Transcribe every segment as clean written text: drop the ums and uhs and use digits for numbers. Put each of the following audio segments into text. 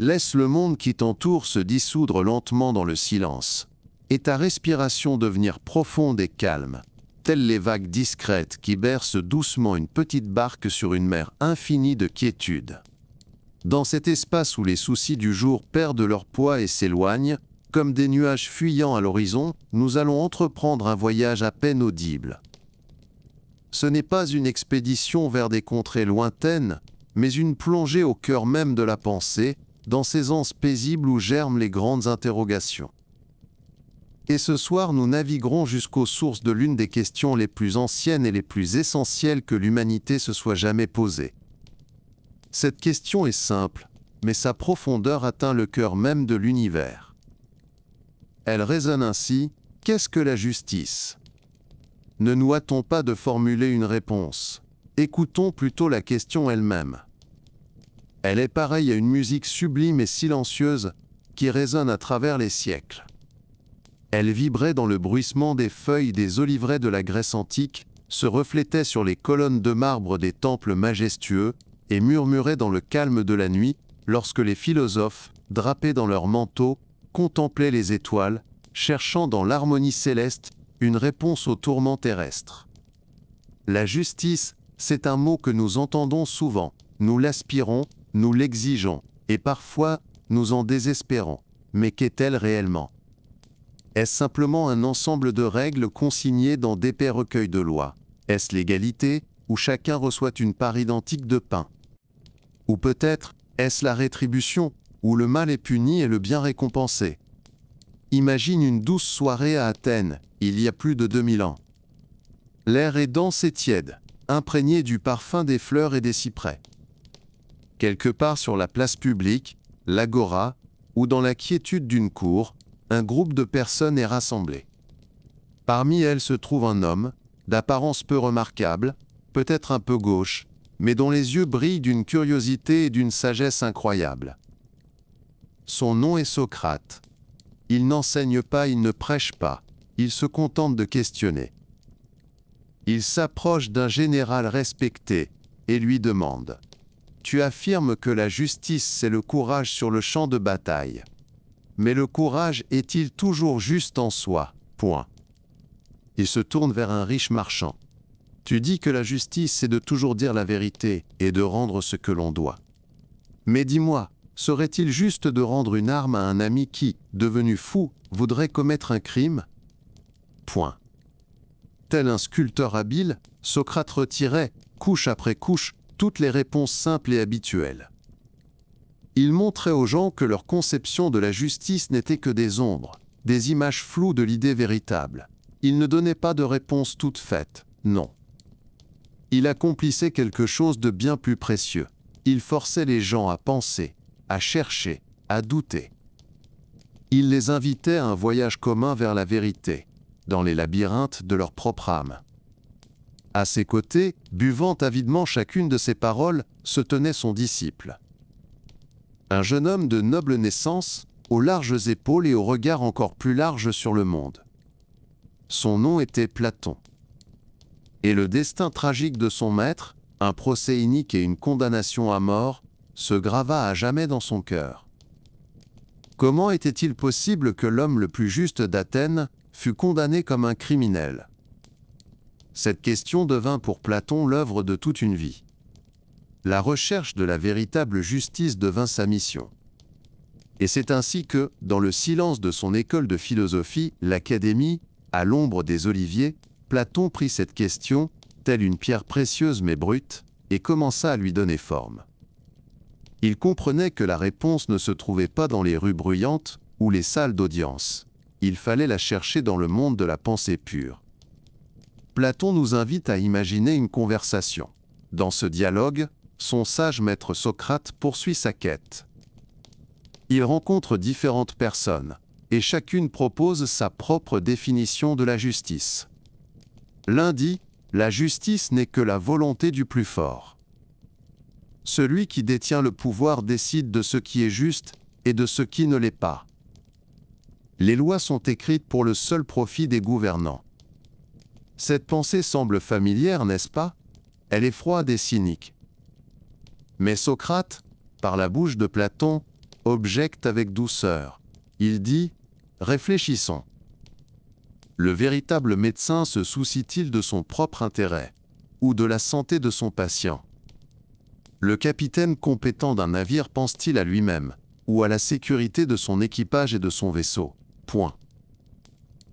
Laisse le monde qui t'entoure se dissoudre lentement dans le silence, et ta respiration devenir profonde et calme, telles les vagues discrètes qui bercent doucement une petite barque sur une mer infinie de quiétude. Dans cet espace où les soucis du jour perdent leur poids et s'éloignent, comme des nuages fuyant à l'horizon, nous allons entreprendre un voyage à peine audible. Ce n'est pas une expédition vers des contrées lointaines, mais une plongée au cœur même de la pensée, dans ces anses paisibles où germent les grandes interrogations. Et ce soir, nous naviguerons jusqu'aux sources de l'une des questions les plus anciennes et les plus essentielles que l'humanité se soit jamais posée. Cette question est simple, mais sa profondeur atteint le cœur même de l'univers. Elle résonne ainsi: qu'est-ce que la justice ? Ne nous hâtons pas de formuler une réponse. Écoutons plutôt la question elle-même. Elle est pareille à une musique sublime et silencieuse qui résonne à travers les siècles. Elle vibrait dans le bruissement des feuilles des oliveraies de la Grèce antique, se reflétait sur les colonnes de marbre des temples majestueux et murmurait dans le calme de la nuit lorsque les philosophes, drapés dans leurs manteaux, contemplaient les étoiles, cherchant dans l'harmonie céleste une réponse aux tourments terrestres. La justice, c'est un mot que nous entendons souvent, nous l'aspirons, nous l'exigeons, et parfois nous en désespérons. Mais qu'est-elle réellement ? Est-ce simplement un ensemble de règles consignées dans d'épais recueils de lois ? Est-ce l'égalité, où chacun reçoit une part identique de pain ? Ou peut-être, est-ce la rétribution, où le mal est puni et le bien récompensé ? Imagine une douce soirée à Athènes, il y a plus de 2000 ans. L'air est dense et tiède, imprégné du parfum des fleurs et des cyprès. Quelque part sur la place publique, l'agora, ou dans la quiétude d'une cour, un groupe de personnes est rassemblé. Parmi elles se trouve un homme, d'apparence peu remarquable, peut-être un peu gauche, mais dont les yeux brillent d'une curiosité et d'une sagesse incroyables. Son nom est Socrate. Il n'enseigne pas, il ne prêche pas, il se contente de questionner. Il s'approche d'un général respecté et lui demande: « Tu affirmes que la justice, c'est le courage sur le champ de bataille. Mais le courage est-il toujours juste en soi ? » Il se tourne vers un riche marchand. « Tu dis que la justice, c'est de toujours dire la vérité et de rendre ce que l'on doit. Mais dis-moi, serait-il juste de rendre une arme à un ami qui, devenu fou, voudrait commettre un crime ? » Tel un sculpteur habile, Socrate retirait, couche après couche, toutes les réponses simples et habituelles. Il montrait aux gens que leur conception de la justice n'était que des ombres, des images floues de l'idée véritable. Il ne donnait pas de réponse toute faite, non. Il accomplissait quelque chose de bien plus précieux. Il forçait les gens à penser, à chercher, à douter. Il les invitait à un voyage commun vers la vérité, dans les labyrinthes de leur propre âme. À ses côtés, buvant avidement chacune de ses paroles, se tenait son disciple. Un jeune homme de noble naissance, aux larges épaules et au regard encore plus large sur le monde. Son nom était Platon. Et le destin tragique de son maître, un procès inique et une condamnation à mort, se grava à jamais dans son cœur. Comment était-il possible que l'homme le plus juste d'Athènes fût condamné comme un criminel ? Cette question devint pour Platon l'œuvre de toute une vie. La recherche de la véritable justice devint sa mission. Et c'est ainsi que, dans le silence de son école de philosophie, l'Académie, à l'ombre des oliviers, Platon prit cette question, telle une pierre précieuse mais brute, et commença à lui donner forme. Il comprenait que la réponse ne se trouvait pas dans les rues bruyantes ou les salles d'audience. Il fallait la chercher dans le monde de la pensée pure. Platon nous invite à imaginer une conversation. Dans ce dialogue, son sage maître Socrate poursuit sa quête. Il rencontre différentes personnes, et chacune propose sa propre définition de la justice. L'un dit, la justice n'est que la volonté du plus fort. Celui qui détient le pouvoir décide de ce qui est juste et de ce qui ne l'est pas. Les lois sont écrites pour le seul profit des gouvernants. Cette pensée semble familière, n'est-ce pas ? Elle est froide et cynique. Mais Socrate, par la bouche de Platon, objecte avec douceur. Il dit « Réfléchissons ». Le véritable médecin se soucie-t-il de son propre intérêt ou de la santé de son patient? Le capitaine compétent d'un navire pense-t-il à lui-même ou à la sécurité de son équipage et de son vaisseau? Point.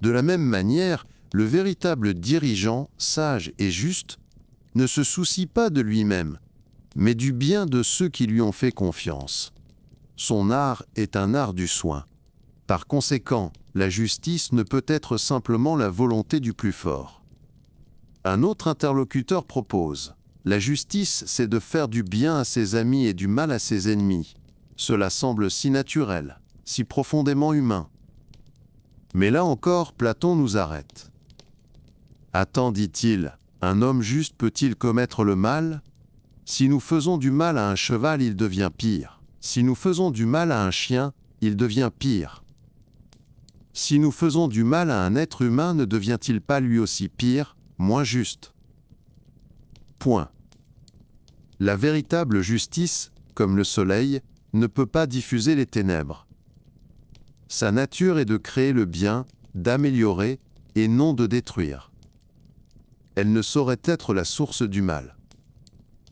De la même manière, le véritable dirigeant, sage et juste, ne se soucie pas de lui-même, mais du bien de ceux qui lui ont fait confiance. Son art est un art du soin. Par conséquent, la justice ne peut être simplement la volonté du plus fort. Un autre interlocuteur propose « La justice, c'est de faire du bien à ses amis et du mal à ses ennemis. Cela semble si naturel, si profondément humain. » Mais là encore, Platon nous arrête. « Attends, dit-il, un homme juste peut-il commettre le mal? Si nous faisons du mal à un cheval, il devient pire. Si nous faisons du mal à un chien, il devient pire. Si nous faisons du mal à un être humain, ne devient-il pas lui aussi pire, moins juste? » Point. La véritable justice, comme le soleil, ne peut pas diffuser les ténèbres. Sa nature est de créer le bien, d'améliorer, et non de détruire. Elle ne saurait être la source du mal.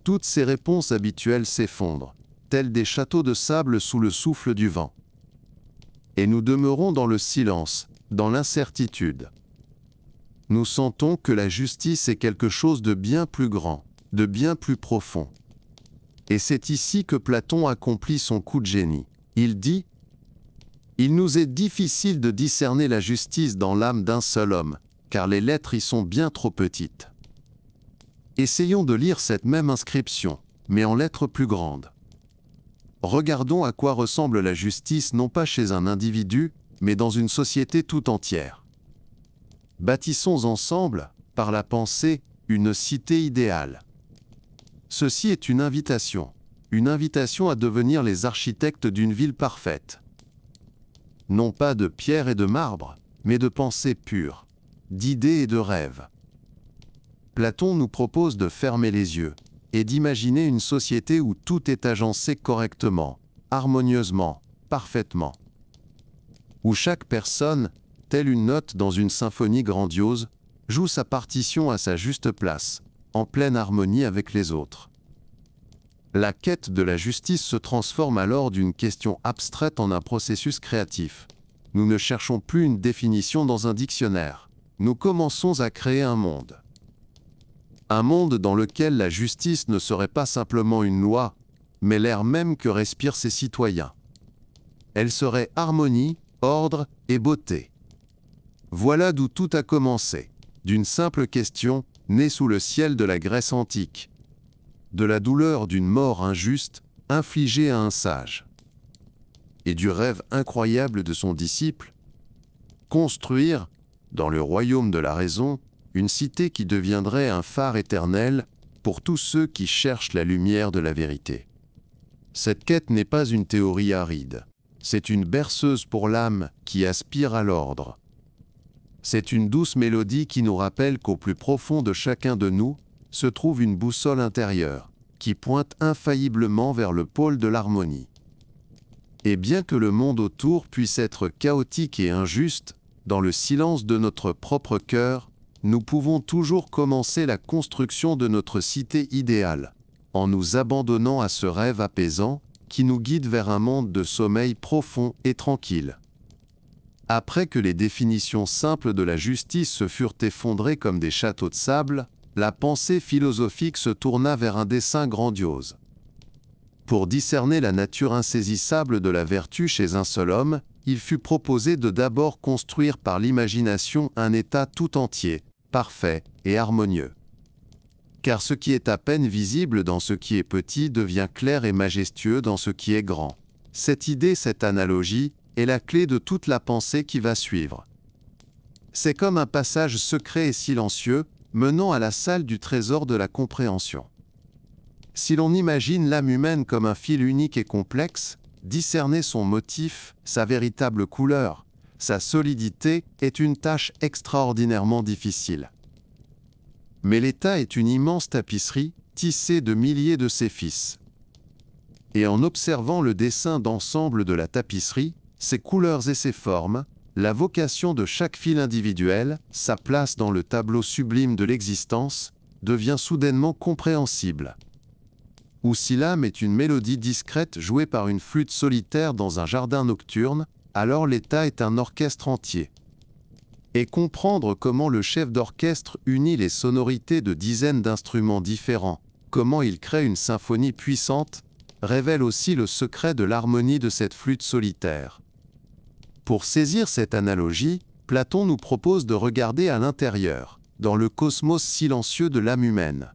Toutes ces réponses habituelles s'effondrent, telles des châteaux de sable sous le souffle du vent. Et nous demeurons dans le silence, dans l'incertitude. Nous sentons que la justice est quelque chose de bien plus grand, de bien plus profond. Et c'est ici que Platon accomplit son coup de génie. Il dit « Il nous est difficile de discerner la justice dans l'âme d'un seul homme, car les lettres y sont bien trop petites. » Essayons de lire cette même inscription, mais en lettres plus grandes. Regardons à quoi ressemble la justice non pas chez un individu, mais dans une société tout entière. Bâtissons ensemble, par la pensée, une cité idéale. Ceci est une invitation à devenir les architectes d'une ville parfaite. Non pas de pierre et de marbre, mais de pensée pure, d'idées et de rêves. Platon nous propose de fermer les yeux et d'imaginer une société où tout est agencé correctement, harmonieusement, parfaitement. Où chaque personne, telle une note dans une symphonie grandiose, joue sa partition à sa juste place, en pleine harmonie avec les autres. La quête de la justice se transforme alors d'une question abstraite en un processus créatif. Nous ne cherchons plus une définition dans un dictionnaire. Nous commençons à créer un monde. Un monde dans lequel la justice ne serait pas simplement une loi, mais l'air même que respirent ses citoyens. Elle serait harmonie, ordre et beauté. Voilà d'où tout a commencé, d'une simple question née sous le ciel de la Grèce antique, de la douleur d'une mort injuste infligée à un sage, et du rêve incroyable de son disciple, construire, dans le royaume de la raison, une cité qui deviendrait un phare éternel pour tous ceux qui cherchent la lumière de la vérité. Cette quête n'est pas une théorie aride, c'est une berceuse pour l'âme qui aspire à l'ordre. C'est une douce mélodie qui nous rappelle qu'au plus profond de chacun de nous se trouve une boussole intérieure, qui pointe infailliblement vers le pôle de l'harmonie. Et bien que le monde autour puisse être chaotique et injuste, dans le silence de notre propre cœur, nous pouvons toujours commencer la construction de notre cité idéale, en nous abandonnant à ce rêve apaisant qui nous guide vers un monde de sommeil profond et tranquille. Après que les définitions simples de la justice se furent effondrées comme des châteaux de sable, la pensée philosophique se tourna vers un dessein grandiose. Pour discerner la nature insaisissable de la vertu chez un seul homme, il fut proposé de d'abord construire par l'imagination un état tout entier, parfait et harmonieux. Car ce qui est à peine visible dans ce qui est petit devient clair et majestueux dans ce qui est grand. Cette idée, cette analogie, est la clé de toute la pensée qui va suivre. C'est comme un passage secret et silencieux, menant à la salle du trésor de la compréhension. Si l'on imagine l'âme humaine comme un fil unique et complexe, discerner son motif, sa véritable couleur, sa solidité est une tâche extraordinairement difficile. Mais l'état est une immense tapisserie, tissée de milliers de ses fils. Et en observant le dessin d'ensemble de la tapisserie, ses couleurs et ses formes, la vocation de chaque fil individuel, sa place dans le tableau sublime de l'existence, devient soudainement compréhensible. Ou si l'âme est une mélodie discrète jouée par une flûte solitaire dans un jardin nocturne, alors l'état est un orchestre entier. Et comprendre comment le chef d'orchestre unit les sonorités de dizaines d'instruments différents, comment il crée une symphonie puissante, révèle aussi le secret de l'harmonie de cette flûte solitaire. Pour saisir cette analogie, Platon nous propose de regarder à l'intérieur, dans le cosmos silencieux de l'âme humaine.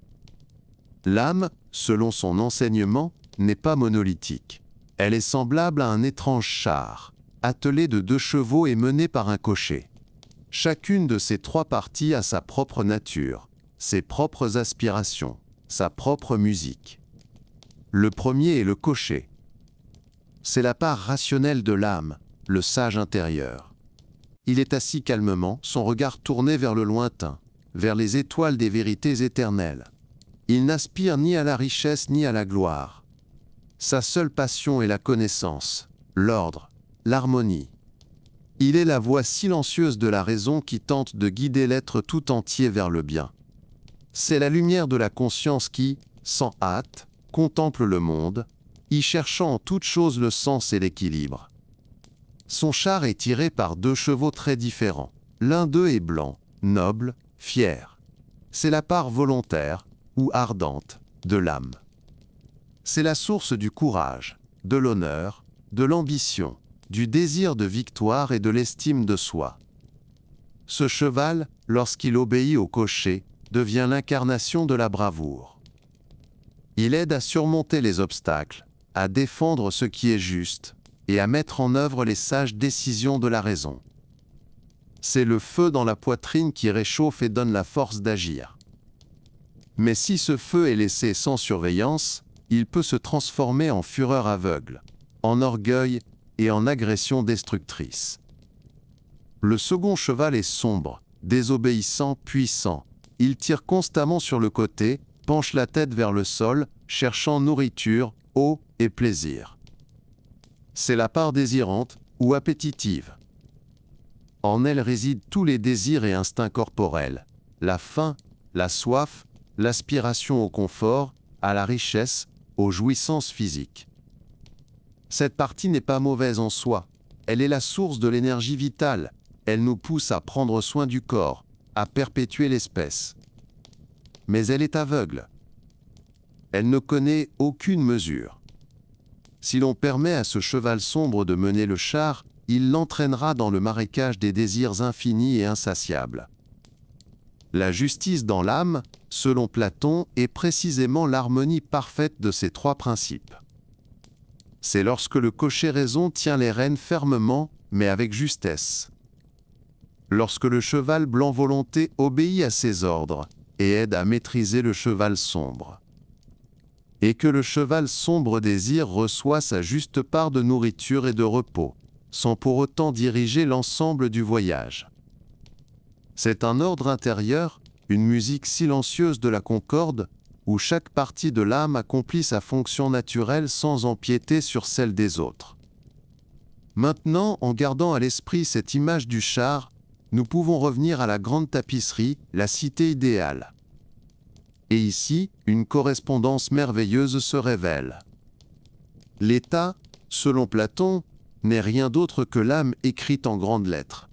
L'âme, selon son enseignement, n'est pas monolithique. Elle est semblable à un étrange char, attelé de 2 chevaux et mené par un cocher. Chacune de ces 3 parties a sa propre nature, ses propres aspirations, sa propre musique. Le premier est le cocher. C'est la part rationnelle de l'âme, le sage intérieur. Il est assis calmement, son regard tourné vers le lointain, vers les étoiles des vérités éternelles. Il n'aspire ni à la richesse ni à la gloire. Sa seule passion est la connaissance, l'ordre, l'harmonie. Il est la voix silencieuse de la raison qui tente de guider l'être tout entier vers le bien. C'est la lumière de la conscience qui, sans hâte, contemple le monde, y cherchant en toute chose le sens et l'équilibre. Son char est tiré par 2 chevaux très différents. L'un d'eux est blanc, noble, fier. C'est la part volontaire, ou ardente, de l'âme. C'est la source du courage, de l'honneur, de l'ambition, du désir de victoire et de l'estime de soi. Ce cheval, lorsqu'il obéit au cocher, devient l'incarnation de la bravoure. Il aide à surmonter les obstacles, à défendre ce qui est juste, et à mettre en œuvre les sages décisions de la raison. C'est le feu dans la poitrine qui réchauffe et donne la force d'agir. Mais si ce feu est laissé sans surveillance, il peut se transformer en fureur aveugle, en orgueil et en agression destructrice. Le second cheval est sombre, désobéissant, puissant. Il tire constamment sur le côté, penche la tête vers le sol, cherchant nourriture, eau et plaisir. C'est la part désirante ou appétitive. En elle résident tous les désirs et instincts corporels, la faim, la soif, l'aspiration au confort, à la richesse, aux jouissances physiques. Cette partie n'est pas mauvaise en soi, elle est la source de l'énergie vitale, elle nous pousse à prendre soin du corps, à perpétuer l'espèce. Mais elle est aveugle. Elle ne connaît aucune mesure. Si l'on permet à ce cheval sombre de mener le char, il l'entraînera dans le marécage des désirs infinis et insatiables. La justice dans l'âme, selon Platon, est précisément l'harmonie parfaite de ces 3 principes. C'est lorsque le cocher raison tient les rênes fermement, mais avec justesse. Lorsque le cheval blanc volonté obéit à ses ordres et aide à maîtriser le cheval sombre. Et que le cheval sombre désir reçoit sa juste part de nourriture et de repos, sans pour autant diriger l'ensemble du voyage. C'est un ordre intérieur, une musique silencieuse de la concorde, où chaque partie de l'âme accomplit sa fonction naturelle sans empiéter sur celle des autres. Maintenant, en gardant à l'esprit cette image du char, nous pouvons revenir à la grande tapisserie, la cité idéale. Et ici, une correspondance merveilleuse se révèle. L'état, selon Platon, n'est rien d'autre que l'âme écrite en grandes lettres.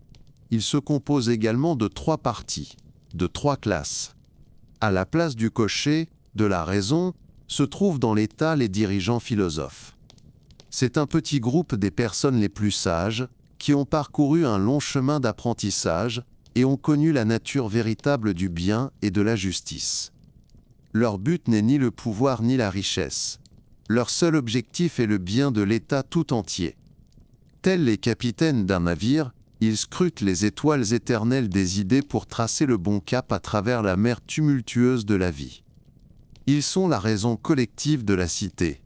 Il se compose également de 3 parties, de 3 classes. À la place du cocher, de la raison, se trouvent dans l'état les dirigeants philosophes. C'est un petit groupe des personnes les plus sages, qui ont parcouru un long chemin d'apprentissage et ont connu la nature véritable du bien et de la justice. Leur but n'est ni le pouvoir ni la richesse. Leur seul objectif est le bien de l'État tout entier. Tels les capitaines d'un navire, ils scrutent les étoiles éternelles des idées pour tracer le bon cap à travers la mer tumultueuse de la vie. Ils sont la raison collective de la cité.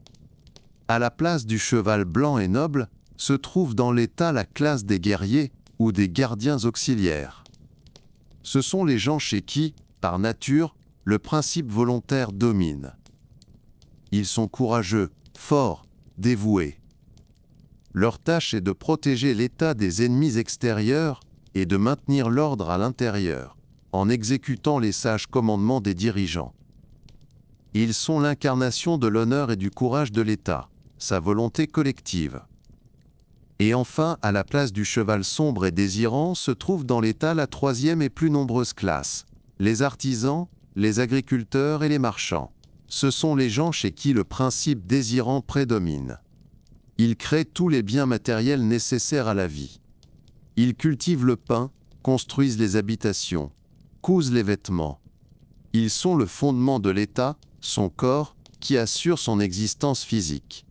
À la place du cheval blanc et noble, se trouve dans l'État la classe des guerriers ou des gardiens auxiliaires. Ce sont les gens chez qui, par nature, le principe volontaire domine. Ils sont courageux, forts, dévoués. Leur tâche est de protéger l'État des ennemis extérieurs et de maintenir l'ordre à l'intérieur, en exécutant les sages commandements des dirigeants. Ils sont l'incarnation de l'honneur et du courage de l'État, sa volonté collective. Et enfin, à la place du cheval sombre et désirant, se trouve dans l'État la troisième et plus nombreuse classe, les artisans, les agriculteurs et les marchands. Ce sont les gens chez qui le principe désirant prédomine. Ils créent tous les biens matériels nécessaires à la vie. Ils cultivent le pain, construisent les habitations, cousent les vêtements. Ils sont le fondement de l'État, son corps, qui assure son existence physique.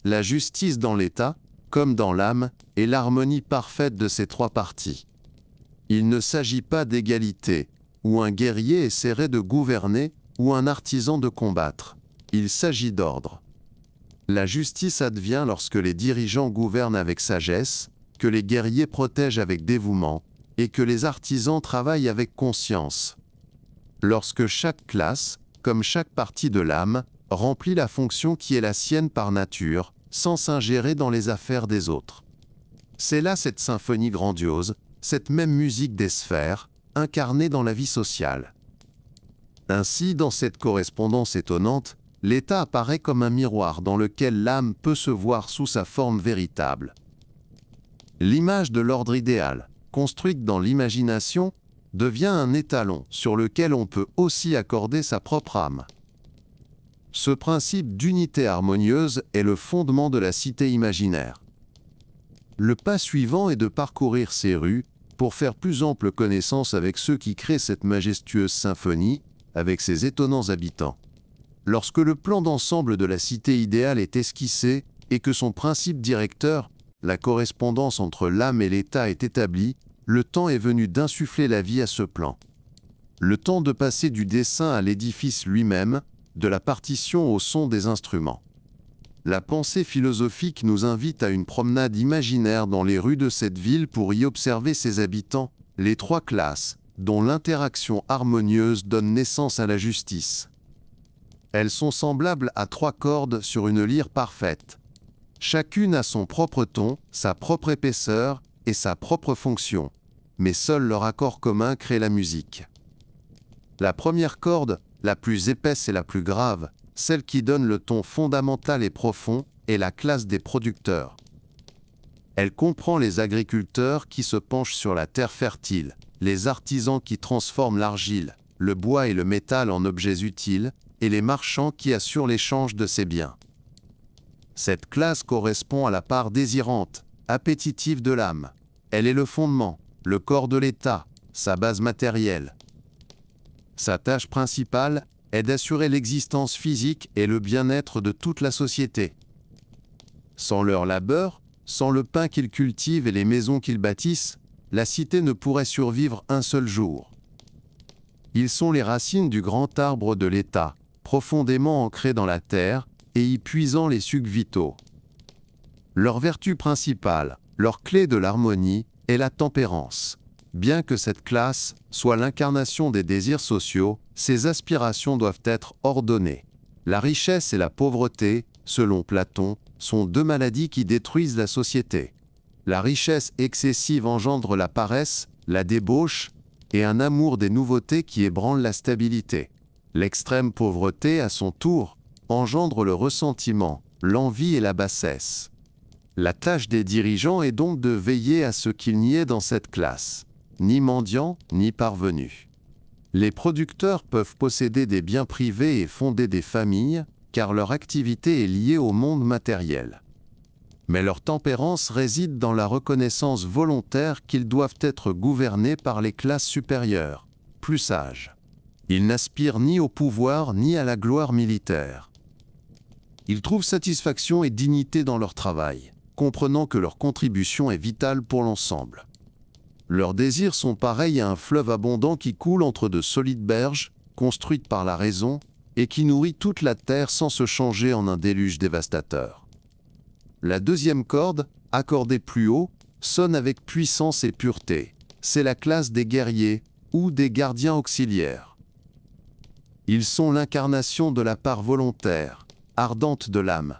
La justice dans l'État, comme dans l'âme, est l'harmonie parfaite de ces trois parties. Il ne s'agit pas d'égalité, où un guerrier essaierait de gouverner, ou un artisan de combattre. Il s'agit d'ordre. La justice advient lorsque les dirigeants gouvernent avec sagesse, que les guerriers protègent avec dévouement, et que les artisans travaillent avec conscience. Lorsque chaque classe, comme chaque partie de l'âme, remplit la fonction qui est la sienne par nature, sans s'ingérer dans les affaires des autres. C'est là cette symphonie grandiose, cette même musique des sphères, incarnée dans la vie sociale. Ainsi, dans cette correspondance étonnante, l'État apparaît comme un miroir dans lequel l'âme peut se voir sous sa forme véritable. L'image de l'ordre idéal, construite dans l'imagination, devient un étalon sur lequel on peut aussi accorder sa propre âme. Ce principe d'unité harmonieuse est le fondement de la cité imaginaire. Le pas suivant est de parcourir ces rues pour faire plus ample connaissance avec ceux qui créent cette majestueuse symphonie, avec ses étonnants habitants. Lorsque le plan d'ensemble de la cité idéale est esquissé et que son principe directeur, la correspondance entre l'âme et l'État est établie, le temps est venu d'insuffler la vie à ce plan. Le temps de passer du dessin à l'édifice lui-même, de la partition au son des instruments. La pensée philosophique nous invite à une promenade imaginaire dans les rues de cette ville pour y observer ses habitants, les trois classes, dont l'interaction harmonieuse donne naissance à la justice. Elles sont semblables à trois cordes sur une lyre parfaite. Chacune a son propre ton, sa propre épaisseur et sa propre fonction, mais seul leur accord commun crée la musique. La première corde, la plus épaisse et la plus grave, celle qui donne le ton fondamental et profond, est la classe des producteurs. Elle comprend les agriculteurs qui se penchent sur la terre fertile, les artisans qui transforment l'argile, le bois et le métal en objets utiles, et les marchands qui assurent l'échange de ces biens. Cette classe correspond à la part désirante, appétitive de l'âme. Elle est le fondement, le corps de l'État, sa base matérielle. Sa tâche principale est d'assurer l'existence physique et le bien-être de toute la société. Sans leur labeur, sans le pain qu'ils cultivent et les maisons qu'ils bâtissent, la cité ne pourrait survivre un seul jour. Ils sont les racines du grand arbre de l'État, profondément ancrés dans la terre et y puisant les sucs vitaux. Leur vertu principale, leur clé de l'harmonie, est la tempérance. Bien que cette classe soit l'incarnation des désirs sociaux, ses aspirations doivent être ordonnées. La richesse et la pauvreté, selon Platon, sont deux maladies qui détruisent la société. La richesse excessive engendre la paresse, la débauche et un amour des nouveautés qui ébranle la stabilité. L'extrême pauvreté, à son tour, engendre le ressentiment, l'envie et la bassesse. La tâche des dirigeants est donc de veiller à ce qu'il n'y ait dans cette classe ni mendiants, ni parvenus. Les producteurs peuvent posséder des biens privés et fonder des familles, car leur activité est liée au monde matériel. Mais leur tempérance réside dans la reconnaissance volontaire qu'ils doivent être gouvernés par les classes supérieures, plus sages. Ils n'aspirent ni au pouvoir ni à la gloire militaire. Ils trouvent satisfaction et dignité dans leur travail, comprenant que leur contribution est vitale pour l'ensemble. Leurs désirs sont pareils à un fleuve abondant qui coule entre de solides berges, construites par la raison, et qui nourrit toute la terre sans se changer en un déluge dévastateur. La deuxième corde, accordée plus haut, sonne avec puissance et pureté. C'est la classe des guerriers, ou des gardiens auxiliaires. Ils sont l'incarnation de la part volontaire, ardente de l'âme.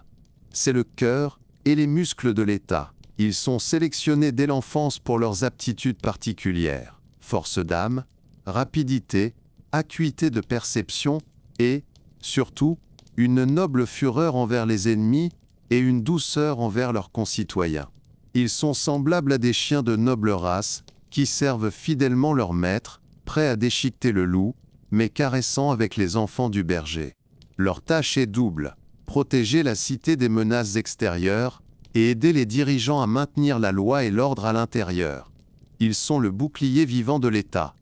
c'est le cœur et les muscles de l'État. Ils sont sélectionnés dès l'enfance pour leurs aptitudes particulières. Force d'âme, rapidité, acuité de perception et, surtout, une noble fureur envers les ennemis et une douceur envers leurs concitoyens. Ils sont semblables à des chiens de noble race qui servent fidèlement leur maître, prêts à déchiqueter le loup, mais caressant avec les enfants du berger. Leur tâche est double, protéger la cité des menaces extérieures et aider les dirigeants à maintenir la loi et l'ordre à l'intérieur. Ils sont le bouclier vivant de l'État.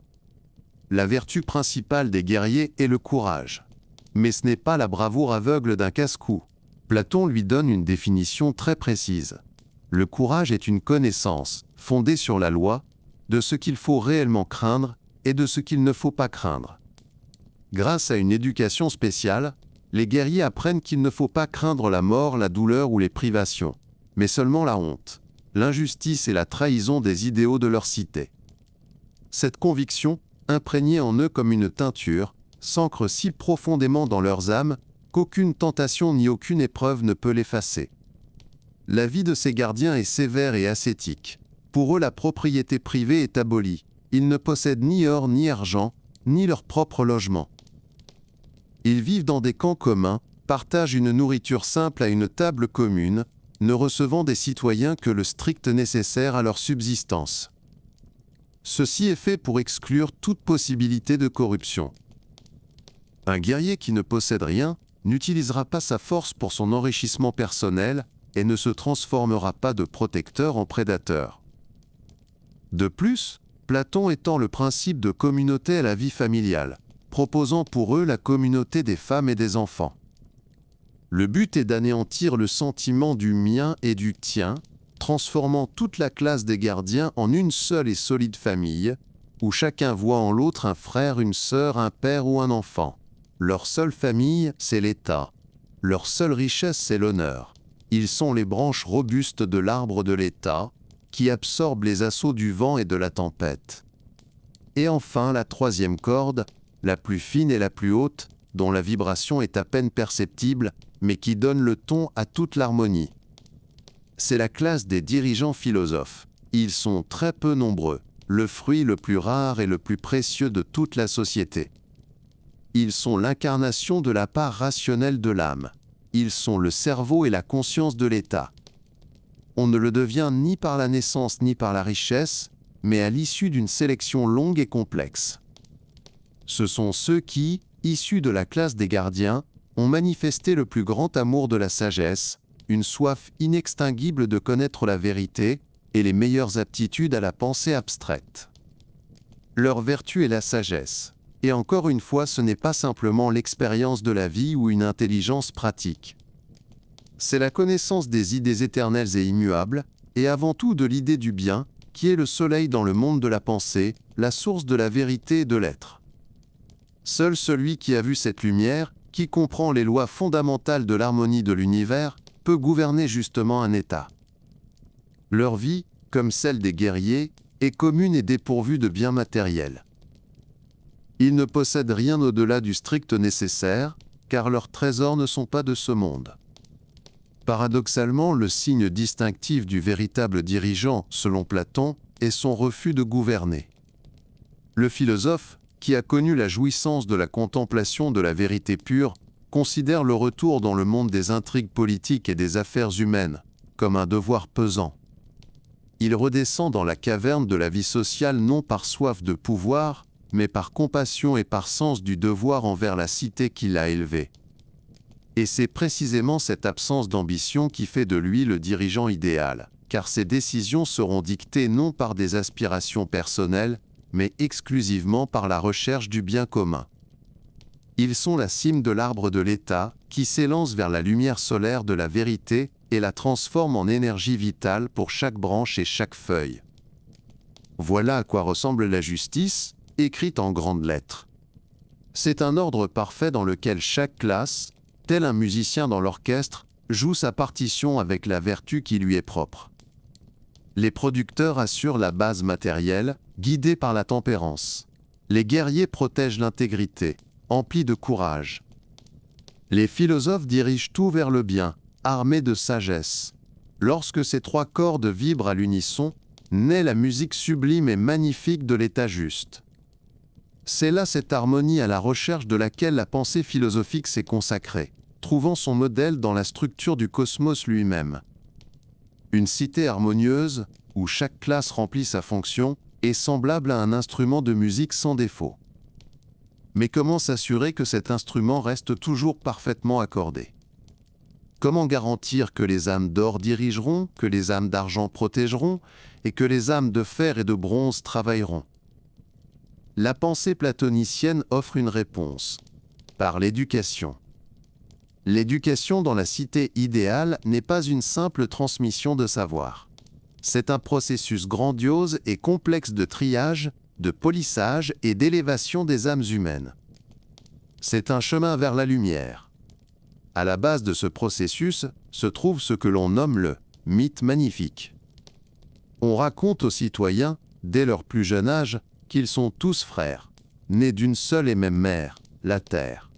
La vertu principale des guerriers est le courage. Mais ce n'est pas la bravoure aveugle d'un casse-cou. Platon lui donne une définition très précise. Le courage est une connaissance, fondée sur la loi, de ce qu'il faut réellement craindre et de ce qu'il ne faut pas craindre. Grâce à une éducation spéciale, les guerriers apprennent qu'il ne faut pas craindre la mort, la douleur ou les privations, mais seulement la honte, l'injustice et la trahison des idéaux de leur cité. Cette conviction, imprégnée en eux comme une teinture, s'ancre si profondément dans leurs âmes qu'aucune tentation ni aucune épreuve ne peut l'effacer. La vie de ces gardiens est sévère et ascétique. Pour eux, la propriété privée est abolie. Ils ne possèdent ni or ni argent, ni leur propre logement. Ils vivent dans des camps communs, partagent une nourriture simple à une table commune, ne recevant des citoyens que le strict nécessaire à leur subsistance. Ceci est fait pour exclure toute possibilité de corruption. Un guerrier qui ne possède rien n'utilisera pas sa force pour son enrichissement personnel et ne se transformera pas de protecteur en prédateur. De plus, Platon étend le principe de communauté à la vie familiale, proposant pour eux la communauté des femmes et des enfants. Le but est d'anéantir le sentiment du mien et du tien, transformant toute la classe des gardiens en une seule et solide famille, où chacun voit en l'autre un frère, une sœur, un père ou un enfant. Leur seule famille, c'est l'État. Leur seule richesse, c'est l'honneur. Ils sont les branches robustes de l'arbre de l'État, qui absorbent les assauts du vent et de la tempête. Et enfin, la troisième corde, la plus fine et la plus haute, dont la vibration est à peine perceptible, mais qui donne le ton à toute l'harmonie. C'est la classe des dirigeants philosophes. Ils sont très peu nombreux, le fruit le plus rare et le plus précieux de toute la société. Ils sont l'incarnation de la part rationnelle de l'âme. Ils sont le cerveau et la conscience de l'État. On ne le devient ni par la naissance ni par la richesse, mais à l'issue d'une sélection longue et complexe. Ce sont ceux qui, issus de la classe des gardiens, ont manifesté le plus grand amour de la sagesse, une soif inextinguible de connaître la vérité et les meilleures aptitudes à la pensée abstraite. Leur vertu est la sagesse. Et encore une fois, ce n'est pas simplement l'expérience de la vie ou une intelligence pratique. C'est la connaissance des idées éternelles et immuables, et avant tout de l'idée du bien, qui est le soleil dans le monde de la pensée, la source de la vérité et de l'être. Seul celui qui a vu cette lumière, qui comprend les lois fondamentales de l'harmonie de l'univers, peut gouverner justement un État. Leur vie, comme celle des guerriers, est commune et dépourvue de biens matériels. Ils ne possèdent rien au-delà du strict nécessaire, car leurs trésors ne sont pas de ce monde. Paradoxalement, le signe distinctif du véritable dirigeant, selon Platon, est son refus de gouverner. Le philosophe, qui a connu la jouissance de la contemplation de la vérité pure, considère le retour dans le monde des intrigues politiques et des affaires humaines comme un devoir pesant. Il redescend dans la caverne de la vie sociale non par soif de pouvoir, mais par compassion et par sens du devoir envers la cité qui l'a élevé. Et c'est précisément cette absence d'ambition qui fait de lui le dirigeant idéal, car ses décisions seront dictées non par des aspirations personnelles, mais exclusivement par la recherche du bien commun. Ils sont la cime de l'arbre de l'État, qui s'élance vers la lumière solaire de la vérité et la transforme en énergie vitale pour chaque branche et chaque feuille. Voilà à quoi ressemble la justice, écrite en grandes lettres. C'est un ordre parfait dans lequel chaque classe, tel un musicien dans l'orchestre, joue sa partition avec la vertu qui lui est propre. Les producteurs assurent la base matérielle, guidés par la tempérance. Les guerriers protègent l'intégrité, emplis de courage. Les philosophes dirigent tout vers le bien, armée de sagesse. Lorsque ces trois cordes vibrent à l'unisson, naît la musique sublime et magnifique de l'état juste. C'est là cette harmonie à la recherche de laquelle la pensée philosophique s'est consacrée, trouvant son modèle dans la structure du cosmos lui-même. Une cité harmonieuse, où chaque classe remplit sa fonction, est semblable à un instrument de musique sans défaut. Mais comment s'assurer que cet instrument reste toujours parfaitement accordé? Comment garantir que les âmes d'or dirigeront, que les âmes d'argent protégeront, et que les âmes de fer et de bronze travailleront? La pensée platonicienne offre une réponse. Par l'éducation. L'éducation dans la cité idéale n'est pas une simple transmission de savoir. C'est un processus grandiose et complexe de triage, de polissage et d'élévation des âmes humaines. C'est un chemin vers la lumière. À la base de ce processus se trouve ce que l'on nomme le mythe magnifique. On raconte aux citoyens, dès leur plus jeune âge, qu'ils sont tous frères, nés d'une seule et même mère, la terre.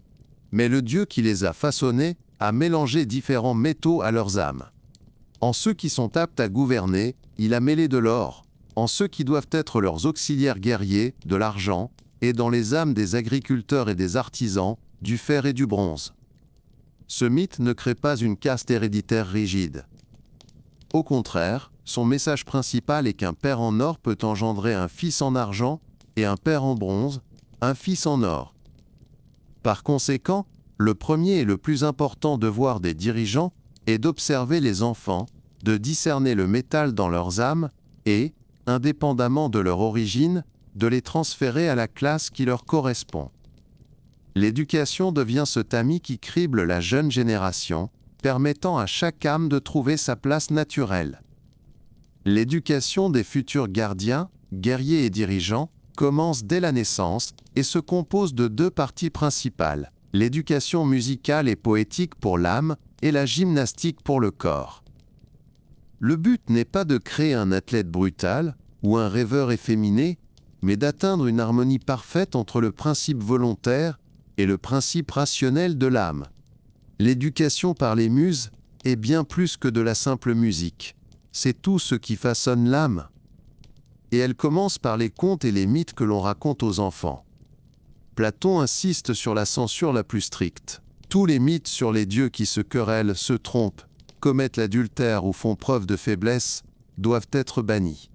Mais le Dieu qui les a façonnés a mélangé différents métaux à leurs âmes. En ceux qui sont aptes à gouverner, il a mêlé de l'or, en ceux qui doivent être leurs auxiliaires guerriers, de l'argent, et dans les âmes des agriculteurs et des artisans, du fer et du bronze. Ce mythe ne crée pas une caste héréditaire rigide. Au contraire, son message principal est qu'un père en or peut engendrer un fils en argent, et un père en bronze, un fils en or. Par conséquent, le premier et le plus important devoir des dirigeants est d'observer les enfants, de discerner le métal dans leurs âmes, et, indépendamment de leur origine, de les transférer à la classe qui leur correspond. L'éducation devient ce tamis qui crible la jeune génération, permettant à chaque âme de trouver sa place naturelle. L'éducation des futurs gardiens, guerriers et dirigeants, commence dès la naissance et se compose de deux parties principales, l'éducation musicale et poétique pour l'âme et la gymnastique pour le corps. Le but n'est pas de créer un athlète brutal ou un rêveur efféminé, mais d'atteindre une harmonie parfaite entre le principe volontaire et le principe rationnel de l'âme. L'éducation par les muses est bien plus que de la simple musique. C'est tout ce qui façonne l'âme. Et elle commence par les contes et les mythes que l'on raconte aux enfants. Platon insiste sur la censure la plus stricte. Tous les mythes sur les dieux qui se querellent, se trompent, commettent l'adultère ou font preuve de faiblesse, doivent être bannis.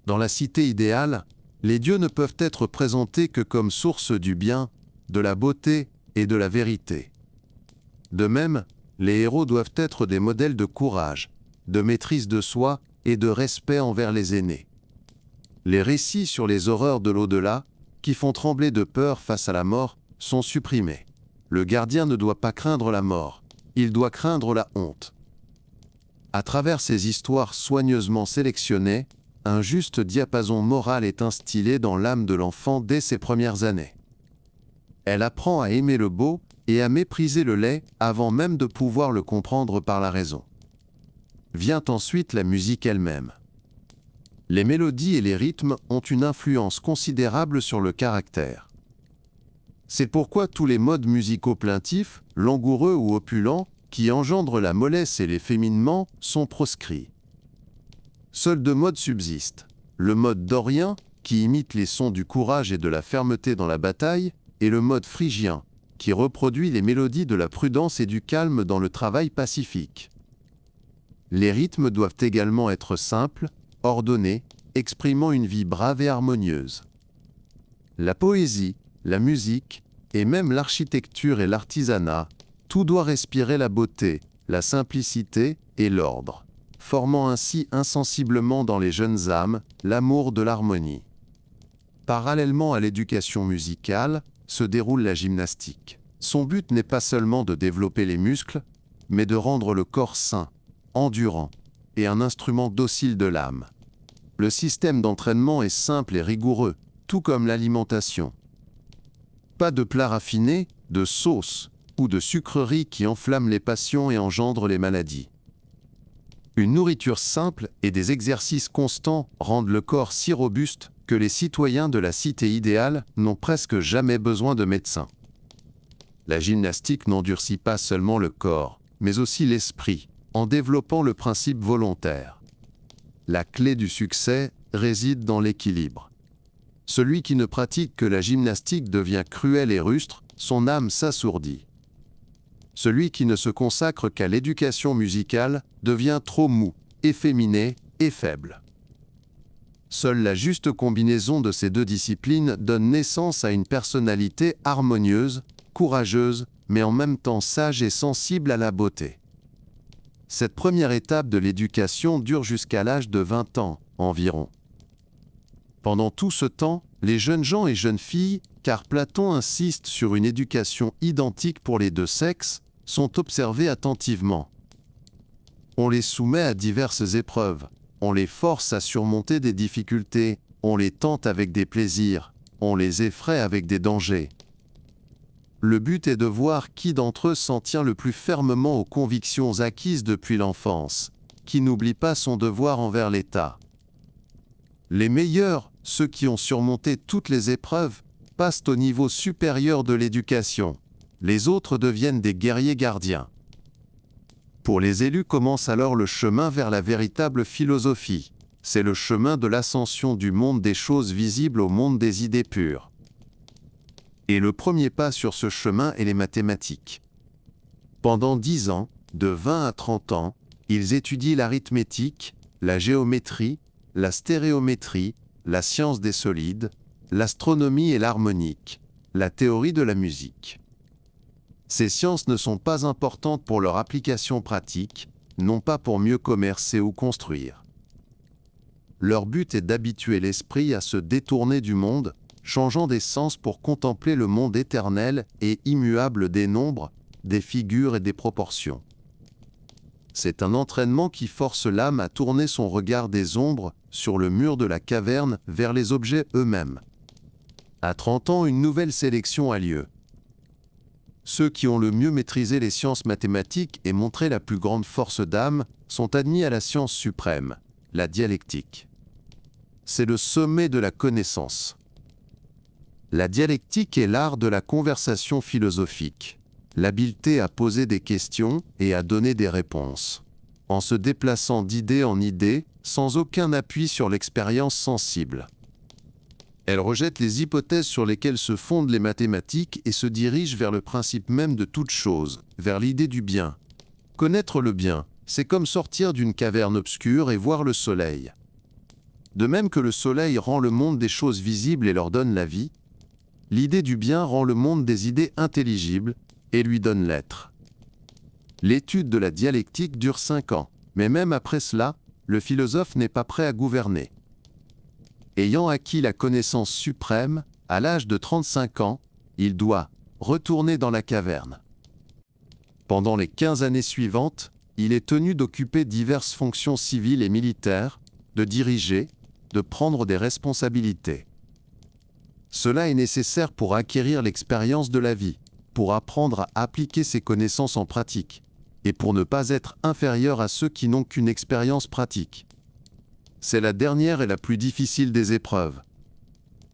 Dans la cité idéale, les dieux ne peuvent être présentés que comme source du bien, de la beauté et de la vérité. De même, les héros doivent être des modèles de courage, de maîtrise de soi et de respect envers les aînés. Les récits sur les horreurs de l'au-delà, qui font trembler de peur face à la mort, sont supprimés. Le gardien ne doit pas craindre la mort, il doit craindre la honte. À travers ces histoires soigneusement sélectionnées, un juste diapason moral est instillé dans l'âme de l'enfant dès ses premières années. Elle apprend à aimer le beau et à mépriser le laid avant même de pouvoir le comprendre par la raison. Vient ensuite la musique elle-même. Les mélodies et les rythmes ont une influence considérable sur le caractère. C'est pourquoi tous les modes musicaux plaintifs, langoureux ou opulents, qui engendrent la mollesse et l'efféminement, sont proscrits. Seuls deux modes subsistent. Le mode dorien, qui imite les sons du courage et de la fermeté dans la bataille, et le mode phrygien, qui reproduit les mélodies de la prudence et du calme dans le travail pacifique. Les rythmes doivent également être simples, ordonnés, exprimant une vie brave et harmonieuse. La poésie, la musique, et même l'architecture et l'artisanat, tout doit respirer la beauté, la simplicité et l'ordre, formant ainsi insensiblement dans les jeunes âmes l'amour de l'harmonie. Parallèlement à l'éducation musicale, se déroule la gymnastique. Son but n'est pas seulement de développer les muscles, mais de rendre le corps sain, endurant, et un instrument docile de l'âme. Le système d'entraînement est simple et rigoureux, tout comme l'alimentation. Pas de plats raffinés, de sauces ou de sucreries qui enflamment les passions et engendrent les maladies. Une nourriture simple et des exercices constants rendent le corps si robuste que les citoyens de la cité idéale n'ont presque jamais besoin de médecins. La gymnastique n'endurcit pas seulement le corps, mais aussi l'esprit, en développant le principe volontaire. La clé du succès réside dans l'équilibre. Celui qui ne pratique que la gymnastique devient cruel et rustre, son âme s'assourdit. Celui qui ne se consacre qu'à l'éducation musicale devient trop mou, efféminé et faible. Seule la juste combinaison de ces deux disciplines donne naissance à une personnalité harmonieuse, courageuse, mais en même temps sage et sensible à la beauté. Cette première étape de l'éducation dure jusqu'à l'âge de 20 ans, environ. Pendant tout ce temps, les jeunes gens et jeunes filles, car Platon insiste sur une éducation identique pour les deux sexes, sont observés attentivement. On les soumet à diverses épreuves, on les force à surmonter des difficultés, on les tente avec des plaisirs, on les effraie avec des dangers. Le but est de voir qui d'entre eux s'en tient le plus fermement aux convictions acquises depuis l'enfance, qui n'oublie pas son devoir envers l'État. Les meilleurs, ceux qui ont surmonté toutes les épreuves, passent au niveau supérieur de l'éducation. Les autres deviennent des guerriers gardiens. Pour les élus commence alors le chemin vers la véritable philosophie. C'est le chemin de l'ascension du monde des choses visibles au monde des idées pures. Et le premier pas sur ce chemin est les mathématiques. Pendant 10 ans, de 20 à 30 ans, ils étudient l'arithmétique, la géométrie, la stéréométrie, la science des solides, l'astronomie et l'harmonique, la théorie de la musique. Ces sciences ne sont pas importantes pour leur application pratique, non pas pour mieux commercer ou construire. Leur but est d'habituer l'esprit à se détourner du monde, changeant des sens pour contempler le monde éternel et immuable des nombres, des figures et des proportions. C'est un entraînement qui force l'âme à tourner son regard des ombres sur le mur de la caverne vers les objets eux-mêmes. À 30 ans, une nouvelle sélection a lieu. Ceux qui ont le mieux maîtrisé les sciences mathématiques et montré la plus grande force d'âme sont admis à la science suprême, la dialectique. C'est le sommet de la connaissance. La dialectique est l'art de la conversation philosophique, l'habileté à poser des questions et à donner des réponses, en se déplaçant d'idée en idée, sans aucun appui sur l'expérience sensible. Elle rejette les hypothèses sur lesquelles se fondent les mathématiques et se dirige vers le principe même de toute chose, vers l'idée du bien. Connaître le bien, c'est comme sortir d'une caverne obscure et voir le soleil. De même que le soleil rend le monde des choses visibles et leur donne la vie, l'idée du bien rend le monde des idées intelligibles et lui donne l'être. L'étude de la dialectique dure 5 ans, mais même après cela, le philosophe n'est pas prêt à gouverner. Ayant acquis la connaissance suprême, à l'âge de 35 ans, il doit retourner dans la caverne. Pendant les 15 années suivantes, il est tenu d'occuper diverses fonctions civiles et militaires, de diriger, de prendre des responsabilités. Cela est nécessaire pour acquérir l'expérience de la vie, pour apprendre à appliquer ses connaissances en pratique, et pour ne pas être inférieur à ceux qui n'ont qu'une expérience pratique. C'est la dernière et la plus difficile des épreuves.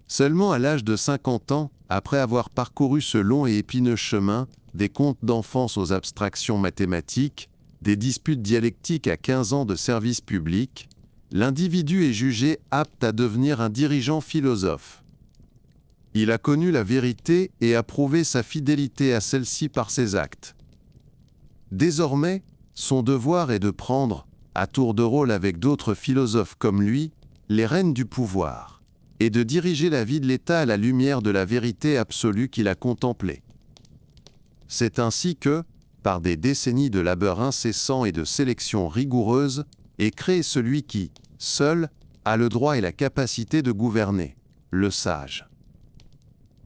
Seulement à l'âge de 50 ans, après avoir parcouru ce long et épineux chemin, des contes d'enfance aux abstractions mathématiques, des disputes dialectiques à 15 ans de service public, l'individu est jugé apte à devenir un dirigeant philosophe. Il a connu la vérité et a prouvé sa fidélité à celle-ci par ses actes. Désormais, son devoir est de prendre, à tour de rôle avec d'autres philosophes comme lui, les rênes du pouvoir, et de diriger la vie de l'État à la lumière de la vérité absolue qu'il a contemplée. C'est ainsi que, par des décennies de labeur incessant et de sélection rigoureuse, est créé celui qui, seul, a le droit et la capacité de gouverner, le sage.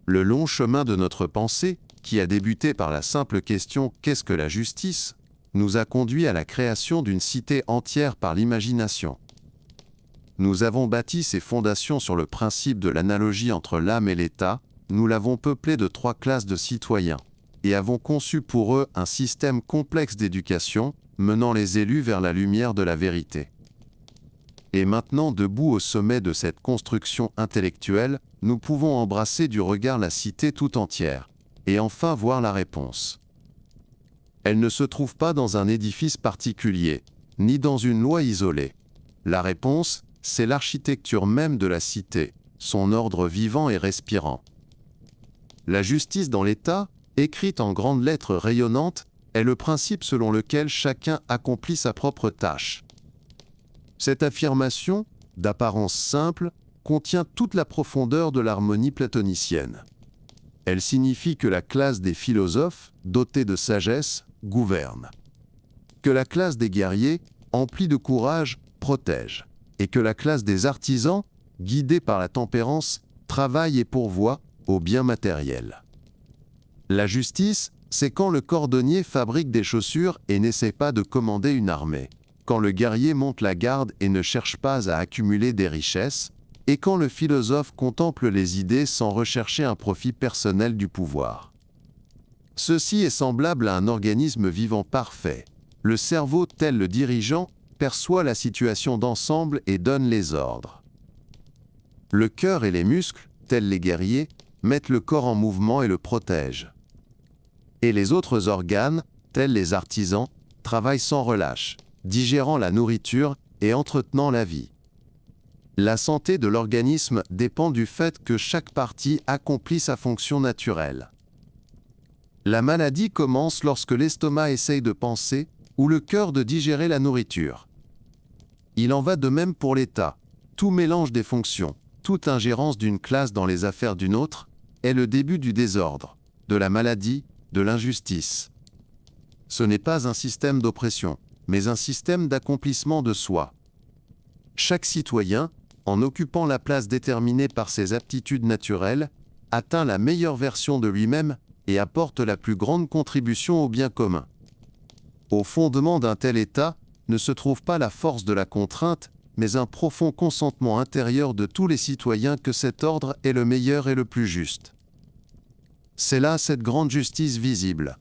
Le long chemin de notre pensée, qui a débuté par la simple question « Qu'est-ce que la justice ?», nous a conduit à la création d'une cité entière par l'imagination. Nous avons bâti ces fondations sur le principe de l'analogie entre l'âme et l'État, nous l'avons peuplée de 3 classes de citoyens, et avons conçu pour eux un système complexe d'éducation, menant les élus vers la lumière de la vérité. Et maintenant, debout au sommet de cette construction intellectuelle, nous pouvons embrasser du regard la cité tout entière, et enfin voir la réponse. Elle ne se trouve pas dans un édifice particulier, ni dans une loi isolée. La réponse, c'est l'architecture même de la cité, son ordre vivant et respirant. La justice dans l'État, écrite en grandes lettres rayonnantes, est le principe selon lequel chacun accomplit sa propre tâche. Cette affirmation, d'apparence simple, contient toute la profondeur de l'harmonie platonicienne. Elle signifie que la classe des philosophes, dotée de sagesse, gouverne. Que la classe des guerriers, emplie de courage, protège. Et que la classe des artisans, guidée par la tempérance, travaille et pourvoit au bien matériel. La justice, c'est quand le cordonnier fabrique des chaussures et n'essaie pas de commander une armée, quand le guerrier monte la garde et ne cherche pas à accumuler des richesses, et quand le philosophe contemple les idées sans rechercher un profit personnel du pouvoir. Ceci est semblable à un organisme vivant parfait. Le cerveau, tel le dirigeant, perçoit la situation d'ensemble et donne les ordres. Le cœur et les muscles, tels les guerriers, mettent le corps en mouvement et le protègent. Et les autres organes, tels les artisans, travaillent sans relâche, digérant la nourriture et entretenant la vie. La santé de l'organisme dépend du fait que chaque partie accomplit sa fonction naturelle. La maladie commence lorsque l'estomac essaye de penser ou le cœur de digérer la nourriture. Il en va de même pour l'État. Tout mélange des fonctions, toute ingérence d'une classe dans les affaires d'une autre, est le début du désordre, de la maladie, de l'injustice. Ce n'est pas un système d'oppression, mais un système d'accomplissement de soi. Chaque citoyen, en occupant la place déterminée par ses aptitudes naturelles, atteint la meilleure version de lui-même et apporte la plus grande contribution au bien commun. Au fondement d'un tel état ne se trouve pas la force de la contrainte, mais un profond consentement intérieur de tous les citoyens que cet ordre est le meilleur et le plus juste. C'est là cette grande justice visible.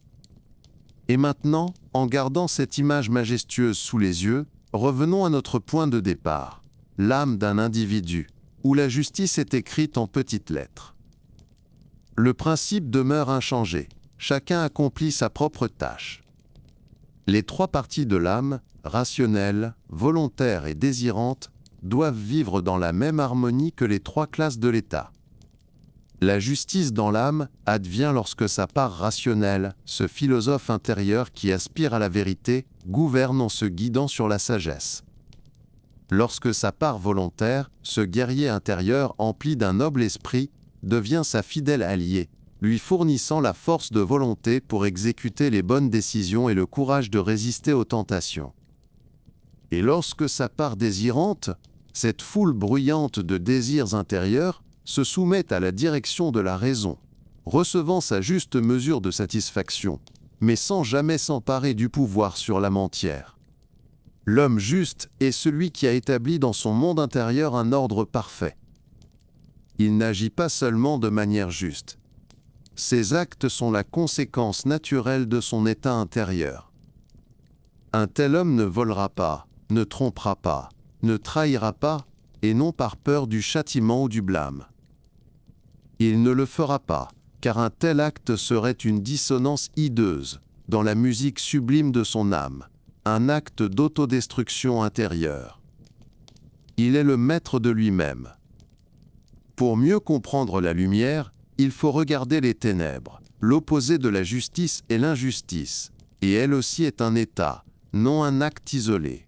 Et maintenant, en gardant cette image majestueuse sous les yeux, revenons à notre point de départ, l'âme d'un individu, où la justice est écrite en petites lettres. Le principe demeure inchangé, chacun accomplit sa propre tâche. Les trois parties de l'âme, rationnelle, volontaire et désirante, doivent vivre dans la même harmonie que les trois classes de l'État. La justice dans l'âme advient lorsque sa part rationnelle, ce philosophe intérieur qui aspire à la vérité, gouverne en se guidant sur la sagesse. Lorsque sa part volontaire, ce guerrier intérieur empli d'un noble esprit, devient sa fidèle alliée, lui fournissant la force de volonté pour exécuter les bonnes décisions et le courage de résister aux tentations. Et lorsque sa part désirante, cette foule bruyante de désirs intérieurs, se soumet à la direction de la raison, recevant sa juste mesure de satisfaction, mais sans jamais s'emparer du pouvoir sur l'âme entière. L'homme juste est celui qui a établi dans son monde intérieur un ordre parfait. Il n'agit pas seulement de manière juste. Ses actes sont la conséquence naturelle de son état intérieur. Un tel homme ne volera pas, ne trompera pas, ne trahira pas, et non par peur du châtiment ou du blâme. Il ne le fera pas, car un tel acte serait une dissonance hideuse dans la musique sublime de son âme, un acte d'autodestruction intérieure. Il est le maître de lui-même. Pour mieux comprendre la lumière, il faut regarder les ténèbres. L'opposé de la justice est l'injustice, et elle aussi est un état, non un acte isolé.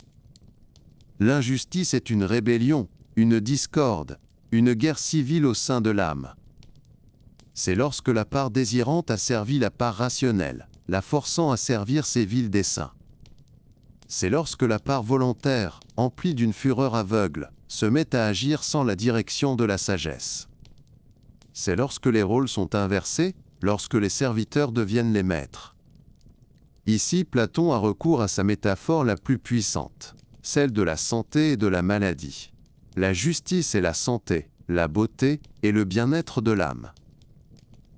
L'injustice est une rébellion, une discorde, une guerre civile au sein de l'âme. C'est lorsque la part désirante a servi la part rationnelle, la forçant à servir ses vils desseins. C'est lorsque la part volontaire, emplie d'une fureur aveugle, se met à agir sans la direction de la sagesse. C'est lorsque les rôles sont inversés, lorsque les serviteurs deviennent les maîtres. Ici, Platon a recours à sa métaphore la plus puissante, celle de la santé et de la maladie. La justice est la santé, la beauté et le bien-être de l'âme.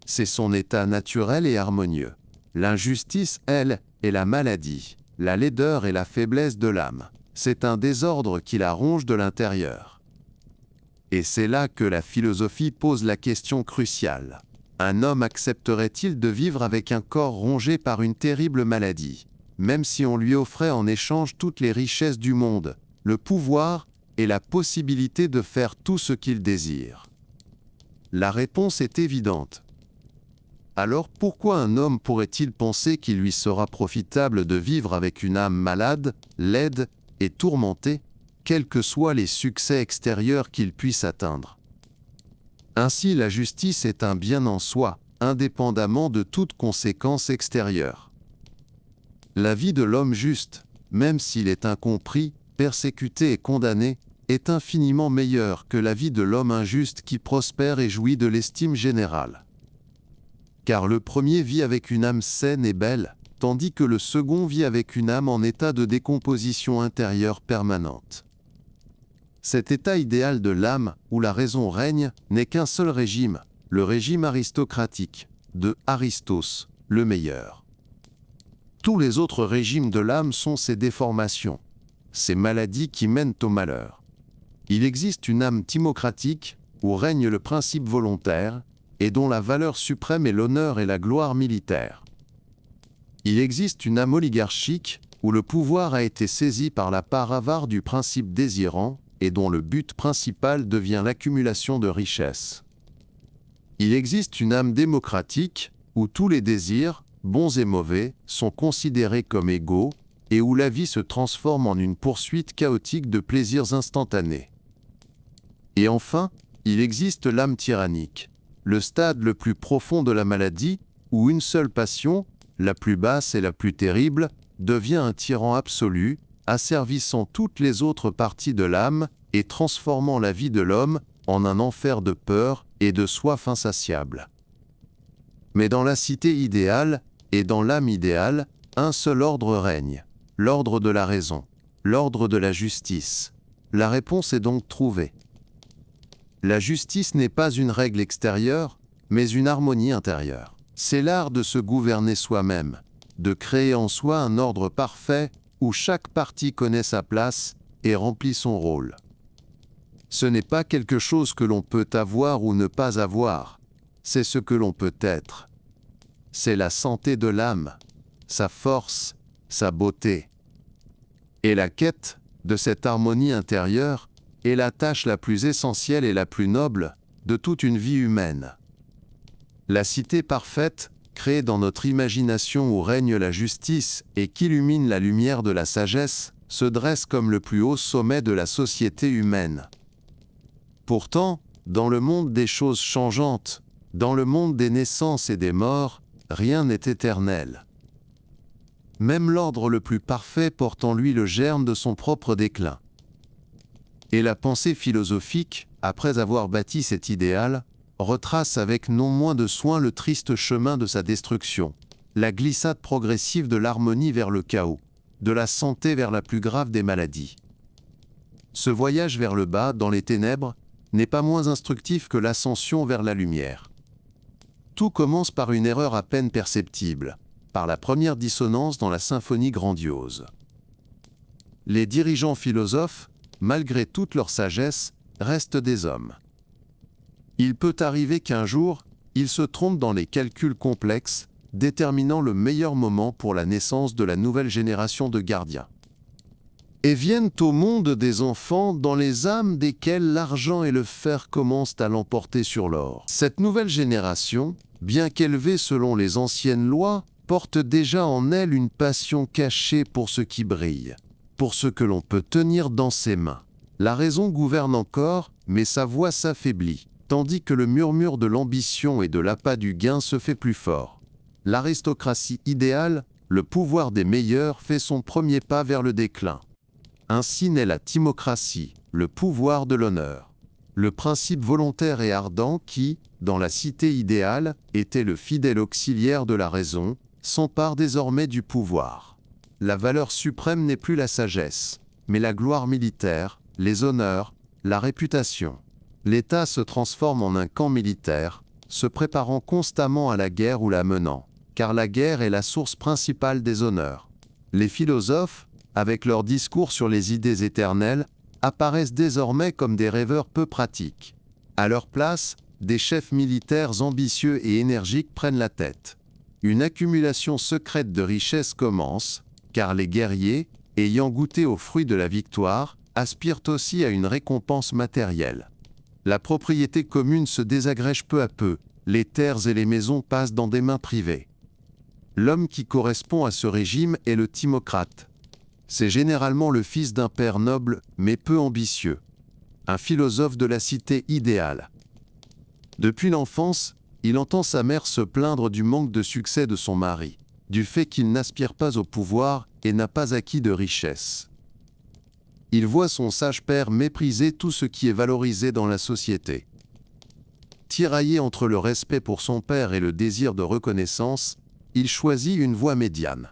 C'est son état naturel et harmonieux. L'injustice, elle, est la maladie, la laideur et la faiblesse de l'âme. C'est un désordre qui la ronge de l'intérieur. Et c'est là que la philosophie pose la question cruciale. Un homme accepterait-il de vivre avec un corps rongé par une terrible maladie, même si on lui offrait en échange toutes les richesses du monde, le pouvoir et la possibilité de faire tout ce qu'il désire? La réponse est évidente. Alors pourquoi un homme pourrait-il penser qu'il lui sera profitable de vivre avec une âme malade, laide et tourmentée, quels que soient les succès extérieurs qu'il puisse atteindre? Ainsi, la justice est un bien en soi, indépendamment de toute conséquence extérieure. La vie de l'homme juste, même s'il est incompris, persécuté et condamné, est infiniment meilleure que la vie de l'homme injuste qui prospère et jouit de l'estime générale. Car le premier vit avec une âme saine et belle, tandis que le second vit avec une âme en état de décomposition intérieure permanente. Cet état idéal de l'âme, où la raison règne, n'est qu'un seul régime, le régime aristocratique, de Aristos, le meilleur. Tous les autres régimes de l'âme sont ces déformations, ces maladies qui mènent au malheur. Il existe une âme timocratique, où règne le principe volontaire, et dont la valeur suprême est l'honneur et la gloire militaire. Il existe une âme oligarchique, où le pouvoir a été saisi par la part avare du principe désirant, et dont le but principal devient l'accumulation de richesses. Il existe une âme démocratique, où tous les désirs, bons et mauvais, sont considérés comme égaux, et où la vie se transforme en une poursuite chaotique de plaisirs instantanés. Et enfin, il existe l'âme tyrannique, le stade le plus profond de la maladie, où une seule passion, la plus basse et la plus terrible, devient un tyran absolu, asservissant toutes les autres parties de l'âme et transformant la vie de l'homme en un enfer de peur et de soif insatiable. Mais dans la cité idéale et dans l'âme idéale, un seul ordre règne, l'ordre de la raison, l'ordre de la justice. La réponse est donc trouvée. La justice n'est pas une règle extérieure, mais une harmonie intérieure. C'est l'art de se gouverner soi-même, de créer en soi un ordre parfait où chaque partie connaît sa place et remplit son rôle. Ce n'est pas quelque chose que l'on peut avoir ou ne pas avoir, c'est ce que l'on peut être. C'est la santé de l'âme, sa force, sa beauté. Et la quête de cette harmonie intérieure est la tâche la plus essentielle et la plus noble de toute une vie humaine. La cité parfaite, créée dans notre imagination où règne la justice et qu'illumine la lumière de la sagesse, se dresse comme le plus haut sommet de la société humaine. Pourtant, dans le monde des choses changeantes, dans le monde des naissances et des morts, rien n'est éternel. Même l'ordre le plus parfait porte en lui le germe de son propre déclin. Et la pensée philosophique, après avoir bâti cet idéal, retrace avec non moins de soin le triste chemin de sa destruction, la glissade progressive de l'harmonie vers le chaos, de la santé vers la plus grave des maladies. Ce voyage vers le bas, dans les ténèbres, n'est pas moins instructif que l'ascension vers la lumière. Tout commence par une erreur à peine perceptible, par la première dissonance dans la symphonie grandiose. Les dirigeants philosophes, malgré toute leur sagesse, restent des hommes. Il peut arriver qu'un jour, ils se trompent dans les calculs complexes, déterminant le meilleur moment pour la naissance de la nouvelle génération de gardiens. Et viennent au monde des enfants dans les âmes desquels l'argent et le fer commencent à l'emporter sur l'or. Cette nouvelle génération, bien qu'élevée selon les anciennes lois, porte déjà en elle une passion cachée pour ce qui brille, pour ce que l'on peut tenir dans ses mains. La raison gouverne encore, mais sa voix s'affaiblit, tandis que le murmure de l'ambition et de l'appât du gain se fait plus fort. L'aristocratie idéale, le pouvoir des meilleurs, fait son premier pas vers le déclin. Ainsi naît la timocratie, le pouvoir de l'honneur. Le principe volontaire et ardent qui, dans la cité idéale, était le fidèle auxiliaire de la raison, s'empare désormais du pouvoir. La valeur suprême n'est plus la sagesse, mais la gloire militaire, les honneurs, la réputation. L'État se transforme en un camp militaire, se préparant constamment à la guerre ou la menant, car la guerre est la source principale des honneurs. Les philosophes, avec leurs discours sur les idées éternelles, apparaissent désormais comme des rêveurs peu pratiques. À leur place, des chefs militaires ambitieux et énergiques prennent la tête. Une accumulation secrète de richesses commence, car les guerriers, ayant goûté aux fruits de la victoire, aspirent aussi à une récompense matérielle. La propriété commune se désagrège peu à peu, les terres et les maisons passent dans des mains privées. L'homme qui correspond à ce régime est le timocrate. C'est généralement le fils d'un père noble, mais peu ambitieux. Un philosophe de la cité idéale. Depuis l'enfance, il entend sa mère se plaindre du manque de succès de son mari, du fait qu'il n'aspire pas au pouvoir et n'a pas acquis de richesse. Il voit son sage père mépriser tout ce qui est valorisé dans la société. Tiraillé entre le respect pour son père et le désir de reconnaissance, il choisit une voie médiane.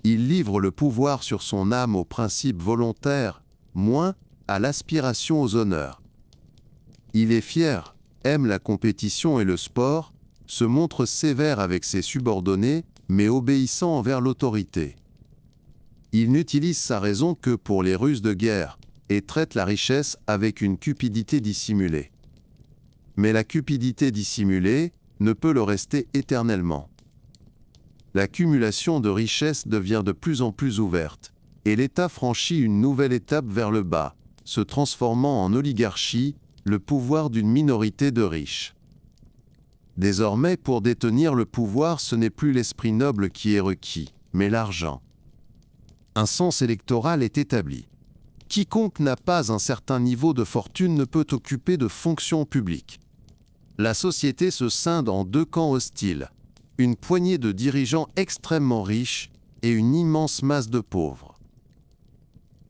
Il livre le pouvoir sur son âme aux principes volontaires, moins à l'aspiration aux honneurs. Il est fier, aime la compétition et le sport, se montre sévère avec ses subordonnés, mais obéissant envers l'autorité. Il n'utilise sa raison que pour les ruses de guerre, et traite la richesse avec une cupidité dissimulée. Mais la cupidité dissimulée ne peut le rester éternellement. L'accumulation de richesses devient de plus en plus ouverte, et l'État franchit une nouvelle étape vers le bas, se transformant en oligarchie, le pouvoir d'une minorité de riches. Désormais, pour détenir le pouvoir, ce n'est plus l'esprit noble qui est requis, mais l'argent. Un sens électoral est établi. Quiconque n'a pas un certain niveau de fortune ne peut occuper de fonctions publiques. La société se scinde en deux camps hostiles. Une poignée de dirigeants extrêmement riches et une immense masse de pauvres.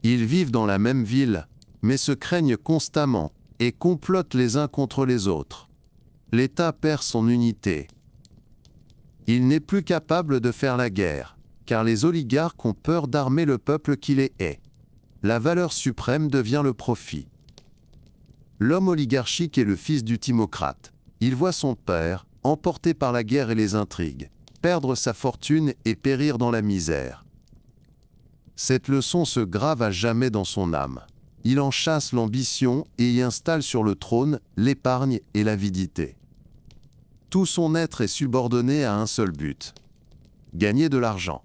Ils vivent dans la même ville, mais se craignent constamment et complotent les uns contre les autres. L'État perd son unité. Il n'est plus capable de faire la guerre, car les oligarques ont peur d'armer le peuple qui les hait. La valeur suprême devient le profit. L'homme oligarchique est le fils du timocrate. Il voit son père, emporté par la guerre et les intrigues, perdre sa fortune et périr dans la misère. Cette leçon se grave à jamais dans son âme. Il en chasse l'ambition et y installe sur le trône l'épargne et l'avidité. Tout son être est subordonné à un seul but: gagner de l'argent.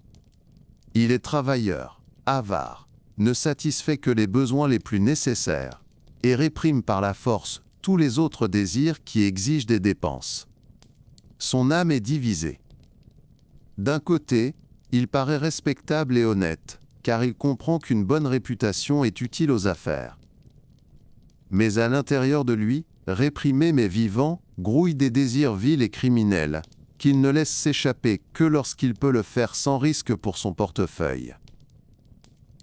Il est travailleur, avare, ne satisfait que les besoins les plus nécessaires, et réprime par la force tous les autres désirs qui exigent des dépenses. Son âme est divisée. D'un côté, il paraît respectable et honnête, car il comprend qu'une bonne réputation est utile aux affaires. Mais à l'intérieur de lui, réprimé mais vivant, grouille des désirs vils et criminels, qu'il ne laisse s'échapper que lorsqu'il peut le faire sans risque pour son portefeuille.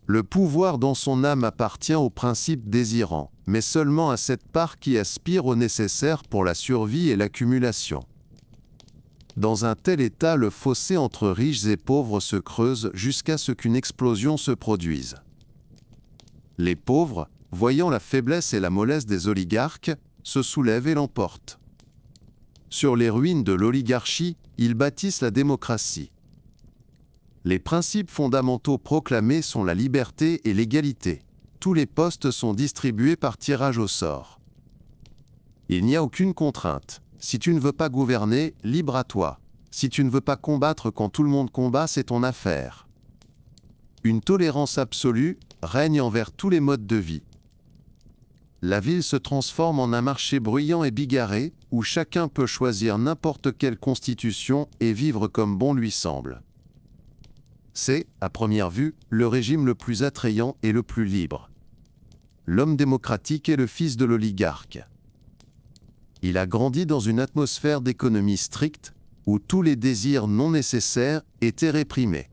Le pouvoir dans son âme appartient au principe désirant, mais seulement à cette part qui aspire au nécessaire pour la survie et l'accumulation. Dans un tel état, le fossé entre riches et pauvres se creuse jusqu'à ce qu'une explosion se produise. Les pauvres, voyant la faiblesse et la mollesse des oligarques, se soulèvent et l'emportent. Sur les ruines de l'oligarchie, ils bâtissent la démocratie. Les principes fondamentaux proclamés sont la liberté et l'égalité. Tous les postes sont distribués par tirage au sort. Il n'y a aucune contrainte. Si tu ne veux pas gouverner, libre à toi. Si tu ne veux pas combattre quand tout le monde combat, c'est ton affaire. Une tolérance absolue règne envers tous les modes de vie. La ville se transforme en un marché bruyant et bigarré, où chacun peut choisir n'importe quelle constitution et vivre comme bon lui semble. C'est, à première vue, le régime le plus attrayant et le plus libre. L'homme démocratique est le fils de l'oligarque. Il a grandi dans une atmosphère d'économie stricte, où tous les désirs non nécessaires étaient réprimés.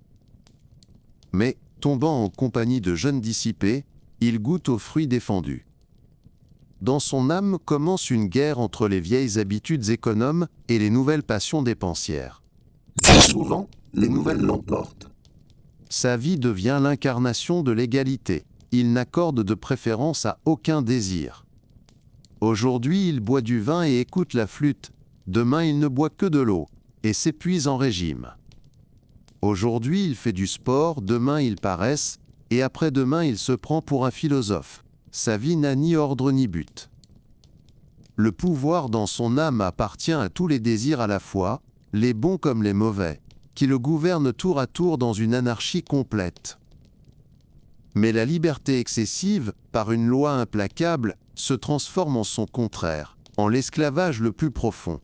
Mais, tombant en compagnie de jeunes dissipés, il goûte aux fruits défendus. Dans son âme commence une guerre entre les vieilles habitudes économes et les nouvelles passions dépensières. Souvent, les nouvelles l'emportent. Sa vie devient l'incarnation de l'égalité. Il n'accorde de préférence à aucun désir. Aujourd'hui, il boit du vin et écoute la flûte. Demain, il ne boit que de l'eau et s'épuise en régime. Aujourd'hui, il fait du sport, demain, il paresse, et après-demain, il se prend pour un philosophe. Sa vie n'a ni ordre ni but. Le pouvoir dans son âme appartient à tous les désirs à la fois, les bons comme les mauvais, qui le gouvernent tour à tour dans une anarchie complète. Mais la liberté excessive, par une loi implacable, se transforme en son contraire, en l'esclavage le plus profond.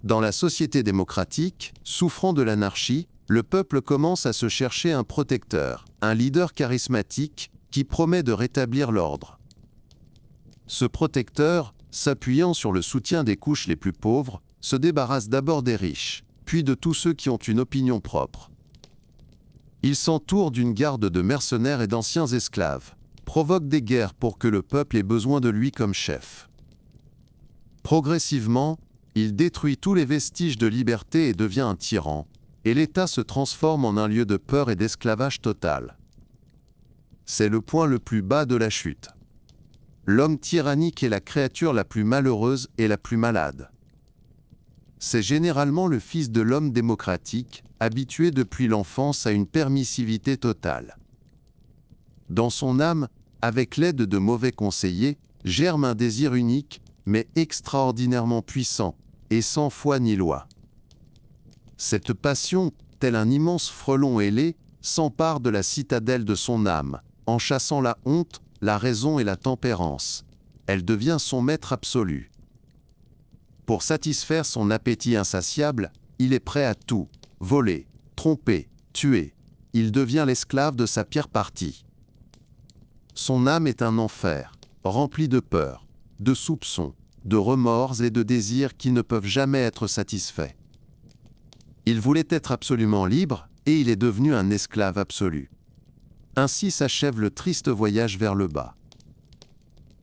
Dans la société démocratique, souffrant de l'anarchie, le peuple commence à se chercher un protecteur, un leader charismatique qui promet de rétablir l'ordre. Ce protecteur, s'appuyant sur le soutien des couches les plus pauvres, se débarrasse d'abord des riches, puis de tous ceux qui ont une opinion propre. Il s'entoure d'une garde de mercenaires et d'anciens esclaves, provoque des guerres pour que le peuple ait besoin de lui comme chef. Progressivement, il détruit tous les vestiges de liberté et devient un tyran, et l'État se transforme en un lieu de peur et d'esclavage total. C'est le point le plus bas de la chute. L'homme tyrannique est la créature la plus malheureuse et la plus malade. C'est généralement le fils de l'homme démocratique, habitué depuis l'enfance à une permissivité totale. Dans son âme, avec l'aide de mauvais conseillers, germe un désir unique, mais extraordinairement puissant, et sans foi ni loi. Cette passion, tel un immense frelon ailé, s'empare de la citadelle de son âme, en chassant la honte, la raison et la tempérance. Elle devient son maître absolu. Pour satisfaire son appétit insatiable, il est prêt à tout, voler, tromper, tuer. Il devient l'esclave de sa pire partie. Son âme est un enfer, rempli de peur, de soupçons, de remords et de désirs qui ne peuvent jamais être satisfaits. Il voulait être absolument libre, et il est devenu un esclave absolu. Ainsi s'achève le triste voyage vers le bas.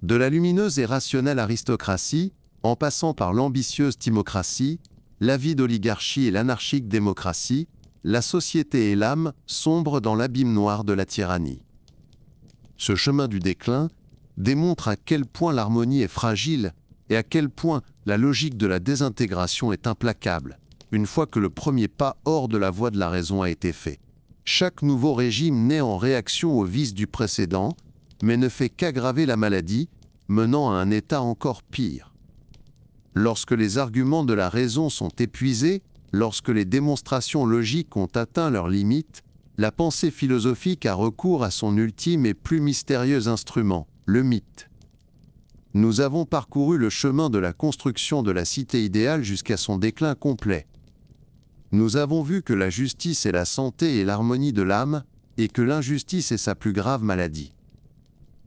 De la lumineuse et rationnelle aristocratie, en passant par l'ambitieuse timocratie, l'avide oligarchie et l'anarchique démocratie, la société et l'âme sombrent dans l'abîme noir de la tyrannie. Ce chemin du déclin démontre à quel point l'harmonie est fragile et à quel point la logique de la désintégration est implacable, une fois que le premier pas hors de la voie de la raison a été fait. Chaque nouveau régime naît en réaction aux vices du précédent, mais ne fait qu'aggraver la maladie, menant à un état encore pire. Lorsque les arguments de la raison sont épuisés, lorsque les démonstrations logiques ont atteint leurs limites, la pensée philosophique a recours à son ultime et plus mystérieux instrument, le mythe. Nous avons parcouru le chemin de la construction de la cité idéale jusqu'à son déclin complet. Nous avons vu que la justice est la santé et l'harmonie de l'âme, et que l'injustice est sa plus grave maladie.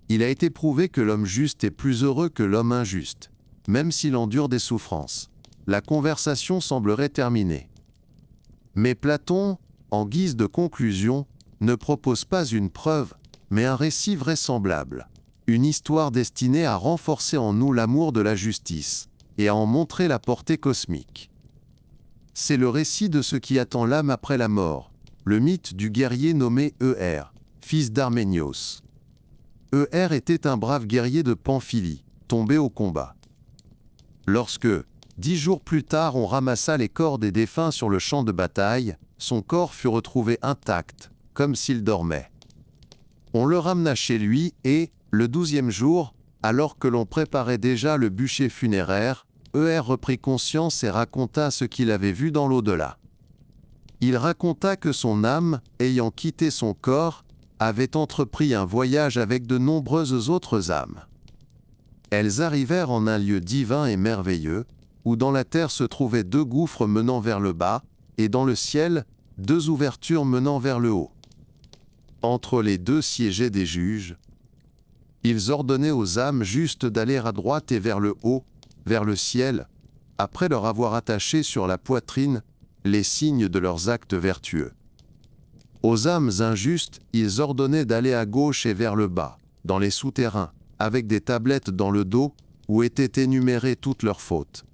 Il a été prouvé que l'homme juste est plus heureux que l'homme injuste, même s'il endure des souffrances. La conversation semblerait terminée. Mais Platon, en guise de conclusion, ne propose pas une preuve, mais un récit vraisemblable. Une histoire destinée à renforcer en nous l'amour de la justice, et à en montrer la portée cosmique. C'est le récit de ce qui attend l'âme après la mort, le mythe du guerrier nommé Euer, fils d'Arménios. Euer était un brave guerrier de Pamphylie, tombé au combat. Lorsque, 10 jours plus tard, on ramassa les corps des défunts sur le champ de bataille, son corps fut retrouvé intact, comme s'il dormait. On le ramena chez lui et, le 12e jour, alors que l'on préparait déjà le bûcher funéraire, Euer reprit conscience et raconta ce qu'il avait vu dans l'au-delà. Il raconta que son âme, ayant quitté son corps, avait entrepris un voyage avec de nombreuses autres âmes. Elles arrivèrent en un lieu divin et merveilleux, où dans la terre se trouvaient 2 gouffres menant vers le bas, et dans le ciel, 2 ouvertures menant vers le haut. Entre les 2 siégeaient des juges. Ils ordonnaient aux âmes justes d'aller à droite et vers le haut, vers le ciel, après leur avoir attaché sur la poitrine les signes de leurs actes vertueux. Aux âmes injustes, ils ordonnaient d'aller à gauche et vers le bas, dans les souterrains, avec des tablettes dans le dos, où étaient énumérées toutes leurs fautes.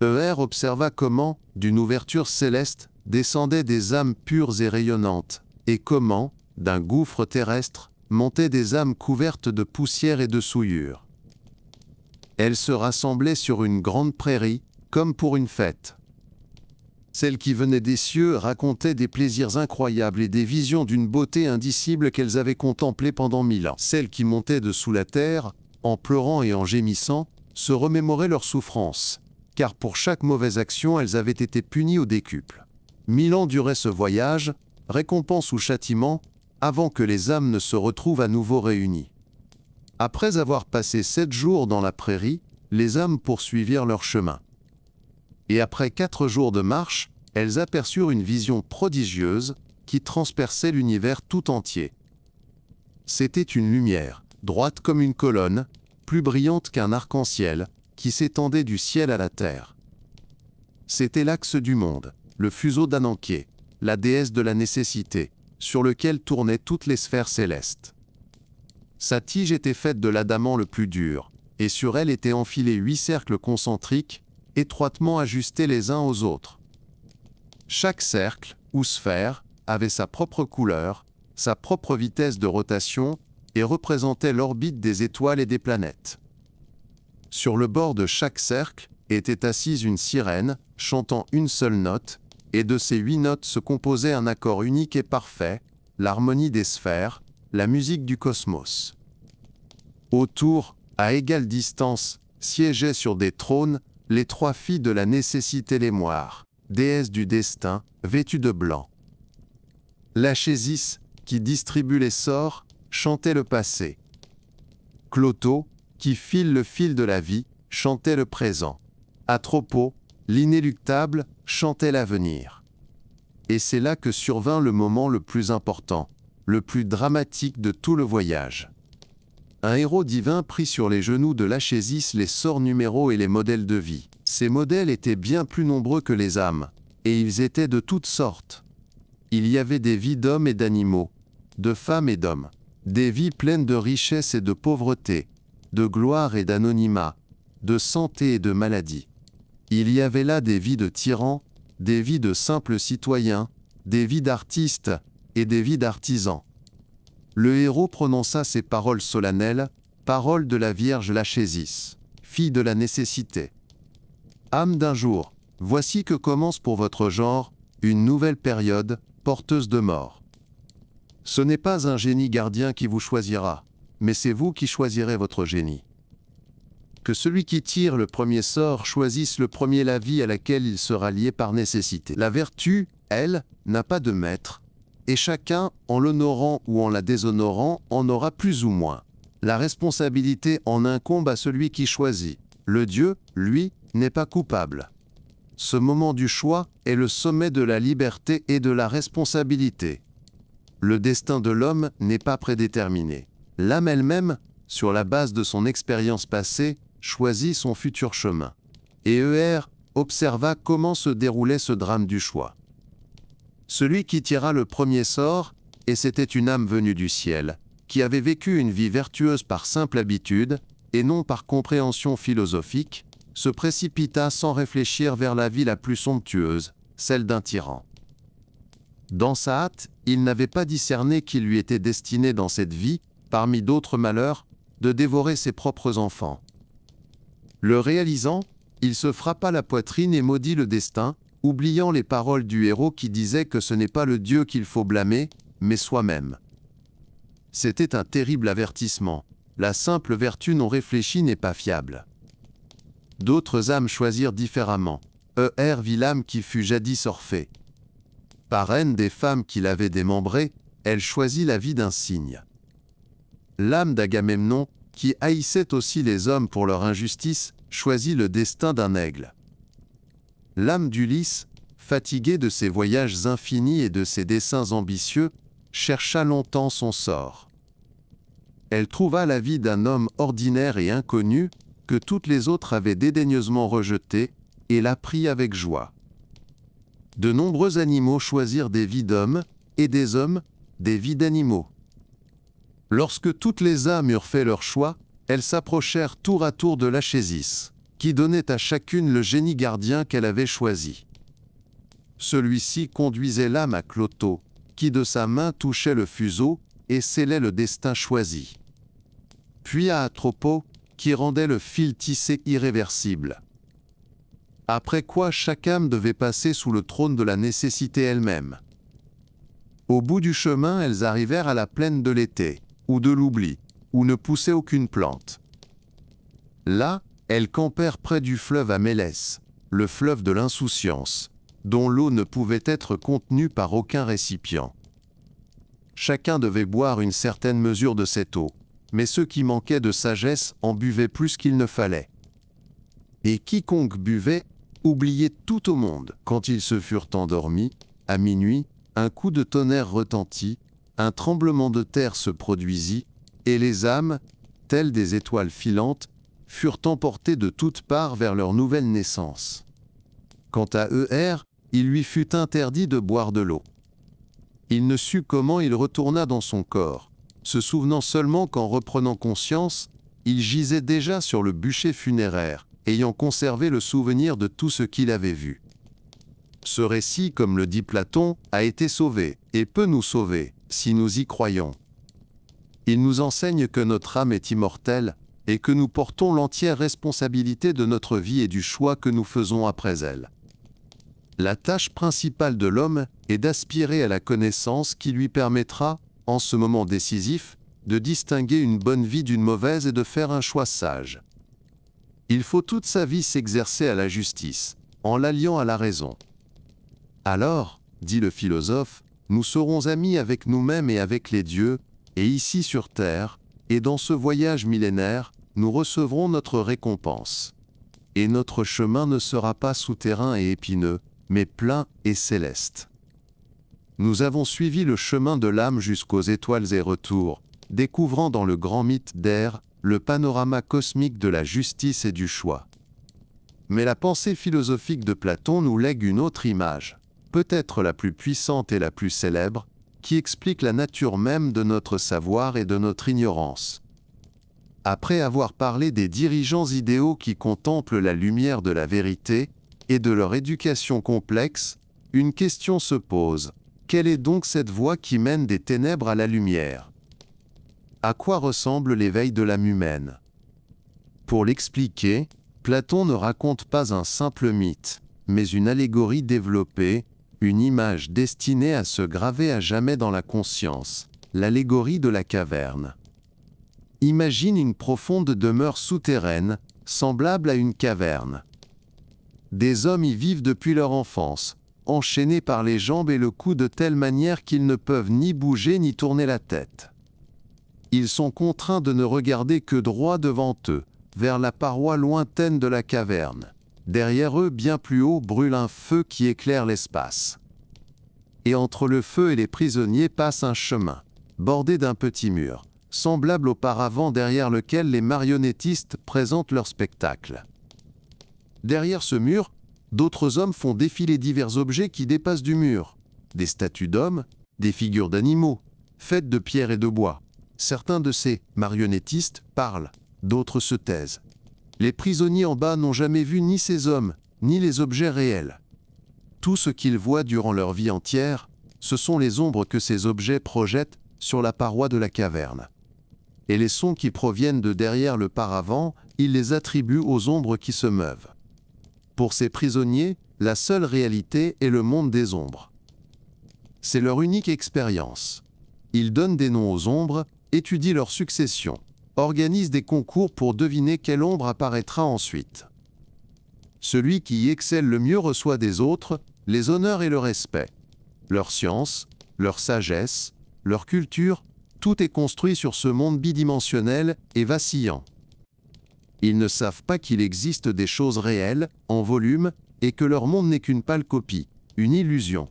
Euer observa comment, d'une ouverture céleste, descendaient des âmes pures et rayonnantes, et comment, d'un gouffre terrestre, montaient des âmes couvertes de poussière et de souillure. Elles se rassemblaient sur une grande prairie, comme pour une fête. Celles qui venaient des cieux racontaient des plaisirs incroyables et des visions d'une beauté indicible qu'elles avaient contemplées pendant 1000 ans. Celles qui montaient de sous la terre, en pleurant et en gémissant, se remémoraient leurs souffrances, car pour chaque mauvaise action, elles avaient été punies au décuple. 1000 ans durait ce voyage, récompense ou châtiment, avant que les âmes ne se retrouvent à nouveau réunies. Après avoir passé 7 jours dans la prairie, les âmes poursuivirent leur chemin. Et après 4 jours de marche, elles aperçurent une vision prodigieuse qui transperçait l'univers tout entier. C'était une lumière, droite comme une colonne, plus brillante qu'un arc-en-ciel, qui s'étendait du ciel à la terre. C'était l'axe du monde, le fuseau d'Ananké, la déesse de la nécessité, sur lequel tournaient toutes les sphères célestes. Sa tige était faite de l'adamant le plus dur, et sur elle étaient enfilés 8 cercles concentriques, étroitement ajustés les uns aux autres. Chaque cercle, ou sphère, avait sa propre couleur, sa propre vitesse de rotation, et représentait l'orbite des étoiles et des planètes. Sur le bord de chaque cercle était assise une sirène, chantant une seule note, et de ces 8 notes se composait un accord unique et parfait, l'harmonie des sphères, la musique du cosmos. Autour, à égale distance, siégeaient sur des trônes les 3 filles de la nécessité l'émoire, déesse du destin, vêtues de blanc. Lachésis, qui distribue les sorts, chantait le passé. Cloto, qui file le fil de la vie, chantait le présent. Atropos, l'inéluctable, chantait l'avenir. Et c'est là que survint le moment le plus important, le plus dramatique de tout le voyage. Un héros divin prit sur les genoux de Lachésis les sorts numéraux et les modèles de vie. Ces modèles étaient bien plus nombreux que les âmes, et ils étaient de toutes sortes. Il y avait des vies d'hommes et d'animaux, de femmes et d'hommes, des vies pleines de richesse et de pauvreté, de gloire et d'anonymat, de santé et de maladie. Il y avait là des vies de tyrans, des vies de simples citoyens, des vies d'artistes et des vies d'artisans. Le héros prononça ces paroles solennelles, paroles de la Vierge Lachésis, fille de la nécessité. Âme d'un jour, voici que commence pour votre genre une nouvelle période, porteuse de mort. Ce n'est pas un génie gardien qui vous choisira, mais c'est vous qui choisirez votre génie. Que celui qui tire le premier sort choisisse le premier la vie à laquelle il sera lié par nécessité. La vertu, elle, n'a pas de maître, et chacun, en l'honorant ou en la déshonorant, en aura plus ou moins. La responsabilité en incombe à celui qui choisit. Le Dieu, lui, n'est pas coupable. Ce moment du choix est le sommet de la liberté et de la responsabilité. Le destin de l'homme n'est pas prédéterminé. L'âme elle-même, sur la base de son expérience passée, choisit son futur chemin. Et ER observa comment se déroulait ce drame du choix. Celui qui tira le premier sort, et c'était une âme venue du ciel, qui avait vécu une vie vertueuse par simple habitude, et non par compréhension philosophique, se précipita sans réfléchir vers la vie la plus somptueuse, celle d'un tyran. Dans sa hâte, il n'avait pas discerné qu'il lui était destiné dans cette vie, parmi d'autres malheurs, de dévorer ses propres enfants. Le réalisant, il se frappa la poitrine et maudit le destin, oubliant les paroles du héros qui disait que ce n'est pas le Dieu qu'il faut blâmer, mais soi-même. C'était un terrible avertissement. La simple vertu non réfléchie n'est pas fiable. D'autres âmes choisirent différemment. vit l'âme qui fut jadis Orphée. Parraine des femmes qui l'avaient démembrée, elle choisit la vie d'un cygne. L'âme d'Agamemnon, qui haïssait aussi les hommes pour leur injustice, choisit le destin d'un aigle. L'âme d'Ulysse, fatiguée de ses voyages infinis et de ses desseins ambitieux, chercha longtemps son sort. Elle trouva la vie d'un homme ordinaire et inconnu, que toutes les autres avaient dédaigneusement rejeté, et la prit avec joie. De nombreux animaux choisirent des vies d'hommes, et des hommes, des vies d'animaux. Lorsque toutes les âmes eurent fait leur choix, elles s'approchèrent tour à tour de Lachésis, qui donnait à chacune le génie gardien qu'elle avait choisi. Celui-ci conduisait l'âme à Cloto, qui de sa main touchait le fuseau et scellait le destin choisi. Puis à Atropos, qui rendait le fil tissé irréversible. Après quoi chaque âme devait passer sous le trône de la nécessité elle-même. Au bout du chemin, elles arrivèrent à la plaine de l'été, ou de l'oubli, où ne poussait aucune plante. Là, Elles campèrent près du fleuve à Mélès, le fleuve de l'insouciance, dont l'eau ne pouvait être contenue par aucun récipient. Chacun devait boire une certaine mesure de cette eau, mais ceux qui manquaient de sagesse en buvaient plus qu'il ne fallait. Et quiconque buvait oubliait tout au monde. Quand ils se furent endormis, à minuit, un coup de tonnerre retentit, un tremblement de terre se produisit, et les âmes, telles des étoiles filantes, furent emportées de toutes parts vers leur nouvelle naissance. Quant à Er, il lui fut interdit de boire de l'eau. Il ne sut comment il retourna dans son corps, se souvenant seulement qu'en reprenant conscience, il gisait déjà sur le bûcher funéraire, ayant conservé le souvenir de tout ce qu'il avait vu. Ce récit, comme le dit Platon, a été sauvé, et peut nous sauver, si nous y croyons. Il nous enseigne que notre âme est immortelle, et que nous portons l'entière responsabilité de notre vie et du choix que nous faisons après elle. La tâche principale de l'homme est d'aspirer à la connaissance qui lui permettra, en ce moment décisif, de distinguer une bonne vie d'une mauvaise et de faire un choix sage. Il faut toute sa vie s'exercer à la justice, en l'alliant à la raison. Alors, dit le philosophe, nous serons amis avec nous-mêmes et avec les dieux, et ici sur terre, et dans ce voyage millénaire, nous recevrons notre récompense. Et notre chemin ne sera pas souterrain et épineux, mais plein et céleste. Nous avons suivi le chemin de l'âme jusqu'aux étoiles et retour, découvrant dans le grand mythe d'Er le panorama cosmique de la justice et du choix. Mais la pensée philosophique de Platon nous lègue une autre image, peut-être la plus puissante et la plus célèbre, qui explique la nature même de notre savoir et de notre ignorance. Après avoir parlé des dirigeants idéaux qui contemplent la lumière de la vérité et de leur éducation complexe, une question se pose. Quelle est donc cette voie qui mène des ténèbres à la lumière? À quoi ressemble l'éveil de l'âme humaine? Pour l'expliquer, Platon ne raconte pas un simple mythe, mais une allégorie développée, une image destinée à se graver à jamais dans la conscience, l'allégorie de la caverne. Imagine une profonde demeure souterraine, semblable à une caverne. Des hommes y vivent depuis leur enfance, enchaînés par les jambes et le cou de telle manière qu'ils ne peuvent ni bouger ni tourner la tête. Ils sont contraints de ne regarder que droit devant eux, vers la paroi lointaine de la caverne. Derrière eux, bien plus haut, brûle un feu qui éclaire l'espace. Et entre le feu et les prisonniers passe un chemin, bordé d'un petit mur, semblable au paravent derrière lequel les marionnettistes présentent leur spectacle. Derrière ce mur, d'autres hommes font défiler divers objets qui dépassent du mur. Des statues d'hommes, des figures d'animaux, faites de pierre et de bois. Certains de ces marionnettistes parlent, d'autres se taisent. Les prisonniers en bas n'ont jamais vu ni ces hommes, ni les objets réels. Tout ce qu'ils voient durant leur vie entière, ce sont les ombres que ces objets projettent sur la paroi de la caverne. Et les sons qui proviennent de derrière le paravent, ils les attribuent aux ombres qui se meuvent. Pour ces prisonniers, la seule réalité est le monde des ombres. C'est leur unique expérience. Ils donnent des noms aux ombres, étudient leur succession, organisent des concours pour deviner quelle ombre apparaîtra ensuite. Celui qui y excelle le mieux reçoit des autres les honneurs et le respect. Leur science, leur sagesse, leur culture, tout est construit sur ce monde bidimensionnel et vacillant. Ils ne savent pas qu'il existe des choses réelles, en volume, et que leur monde n'est qu'une pâle copie, une illusion.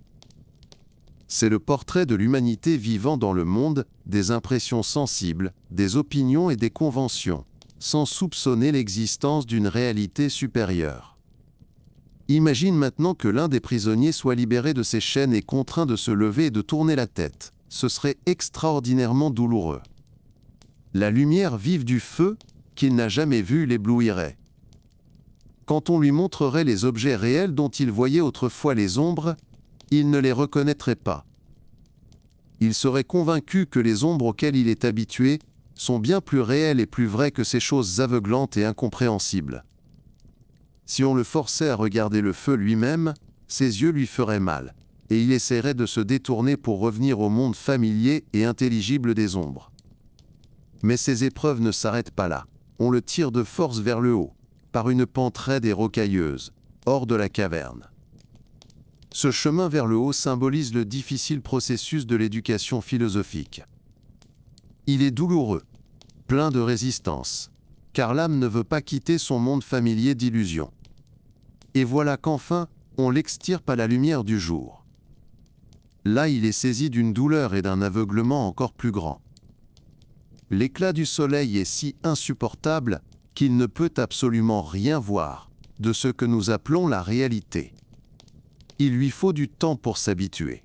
C'est le portrait de l'humanité vivant dans le monde, des impressions sensibles, des opinions et des conventions, sans soupçonner l'existence d'une réalité supérieure. Imagine maintenant que l'un des prisonniers soit libéré de ses chaînes et contraint de se lever et de tourner la tête. Ce serait extraordinairement douloureux. La lumière vive du feu, qu'il n'a jamais vu, l'éblouirait. Quand on lui montrerait les objets réels dont il voyait autrefois les ombres, il ne les reconnaîtrait pas. Il serait convaincu que les ombres auxquelles il est habitué sont bien plus réelles et plus vraies que ces choses aveuglantes et incompréhensibles. Si on le forçait à regarder le feu lui-même, ses yeux lui feraient mal, et il essaierait de se détourner pour revenir au monde familier et intelligible des ombres. Mais ces épreuves ne s'arrêtent pas là. On le tire de force vers le haut, par une pente raide et rocailleuse, hors de la caverne. Ce chemin vers le haut symbolise le difficile processus de l'éducation philosophique. Il est douloureux, plein de résistance, car l'âme ne veut pas quitter son monde familier d'illusions. Et voilà qu'enfin, on l'extirpe à la lumière du jour. Là, il est saisi d'une douleur et d'un aveuglement encore plus grand. L'éclat du soleil est si insupportable qu'il ne peut absolument rien voir de ce que nous appelons la réalité. Il lui faut du temps pour s'habituer.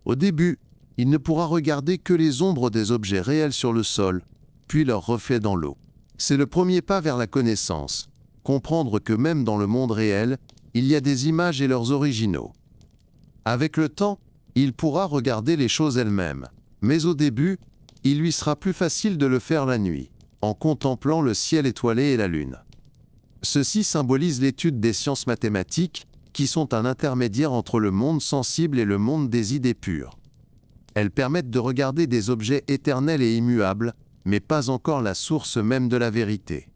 Au début, il ne pourra regarder que les ombres des objets réels sur le sol, puis leurs reflets dans l'eau. C'est le premier pas vers la connaissance, comprendre que même dans le monde réel, il y a des images et leurs originaux. Avec le temps, il pourra regarder les choses elles-mêmes, mais au début, il lui sera plus facile de le faire la nuit, en contemplant le ciel étoilé et la lune. Ceci symbolise l'étude des sciences mathématiques, qui sont un intermédiaire entre le monde sensible et le monde des idées pures. Elles permettent de regarder des objets éternels et immuables, mais pas encore la source même de la vérité.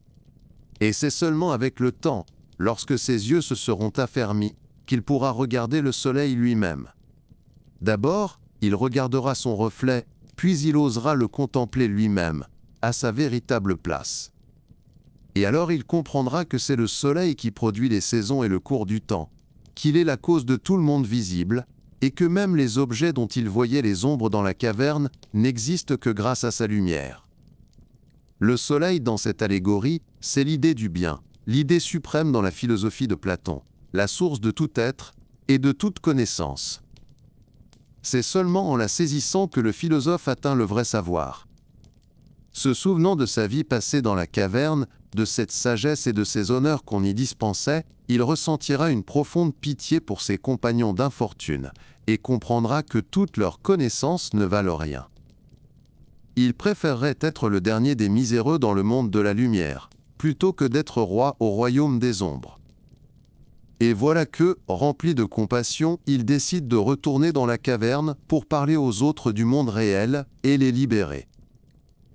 Et c'est seulement avec le temps, lorsque ses yeux se seront affermis, qu'il pourra regarder le soleil lui-même. D'abord, il regardera son reflet, puis il osera le contempler lui-même, à sa véritable place. Et alors il comprendra que c'est le soleil qui produit les saisons et le cours du temps, qu'il est la cause de tout le monde visible, et que même les objets dont il voyait les ombres dans la caverne n'existent que grâce à sa lumière. Le soleil dans cette allégorie, c'est l'idée du bien, l'idée suprême dans la philosophie de Platon, la source de tout être et de toute connaissance. C'est seulement en la saisissant que le philosophe atteint le vrai savoir. Se souvenant de sa vie passée dans la caverne, de cette sagesse et de ces honneurs qu'on y dispensait, il ressentira une profonde pitié pour ses compagnons d'infortune et comprendra que toutes leurs connaissances ne valent rien. Il préférerait être le dernier des miséreux dans le monde de la lumière, plutôt que d'être roi au royaume des ombres. Et voilà que, rempli de compassion, il décide de retourner dans la caverne pour parler aux autres du monde réel et les libérer.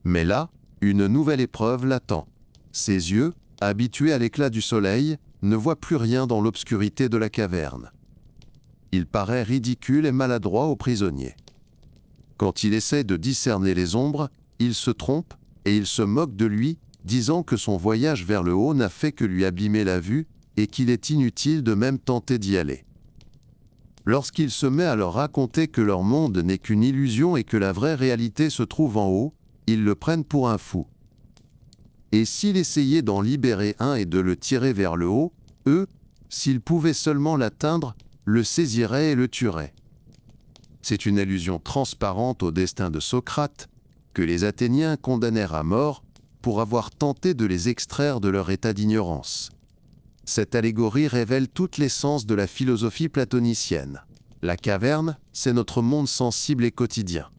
Mais là, une nouvelle épreuve l'attend. Ses yeux, habitués à l'éclat du soleil, ne voient plus rien dans l'obscurité de la caverne. Il paraît ridicule et maladroit au prisonnier. Quand il essaie de discerner les ombres, il se trompe et il se moque de lui, disant que son voyage vers le haut n'a fait que lui abîmer la vue et qu'il est inutile de même tenter d'y aller. Lorsqu'il se met à leur raconter que leur monde n'est qu'une illusion et que la vraie réalité se trouve en haut, ils le prennent pour un fou. Et s'il essayait d'en libérer un et de le tirer vers le haut, eux, s'ils pouvaient seulement l'atteindre, le saisiraient et le tueraient. C'est une allusion transparente au destin de Socrate, que les Athéniens condamnèrent à mort pour avoir tenté de les extraire de leur état d'ignorance. Cette allégorie révèle toute l'essence de la philosophie platonicienne. La caverne, c'est notre monde sensible et quotidien.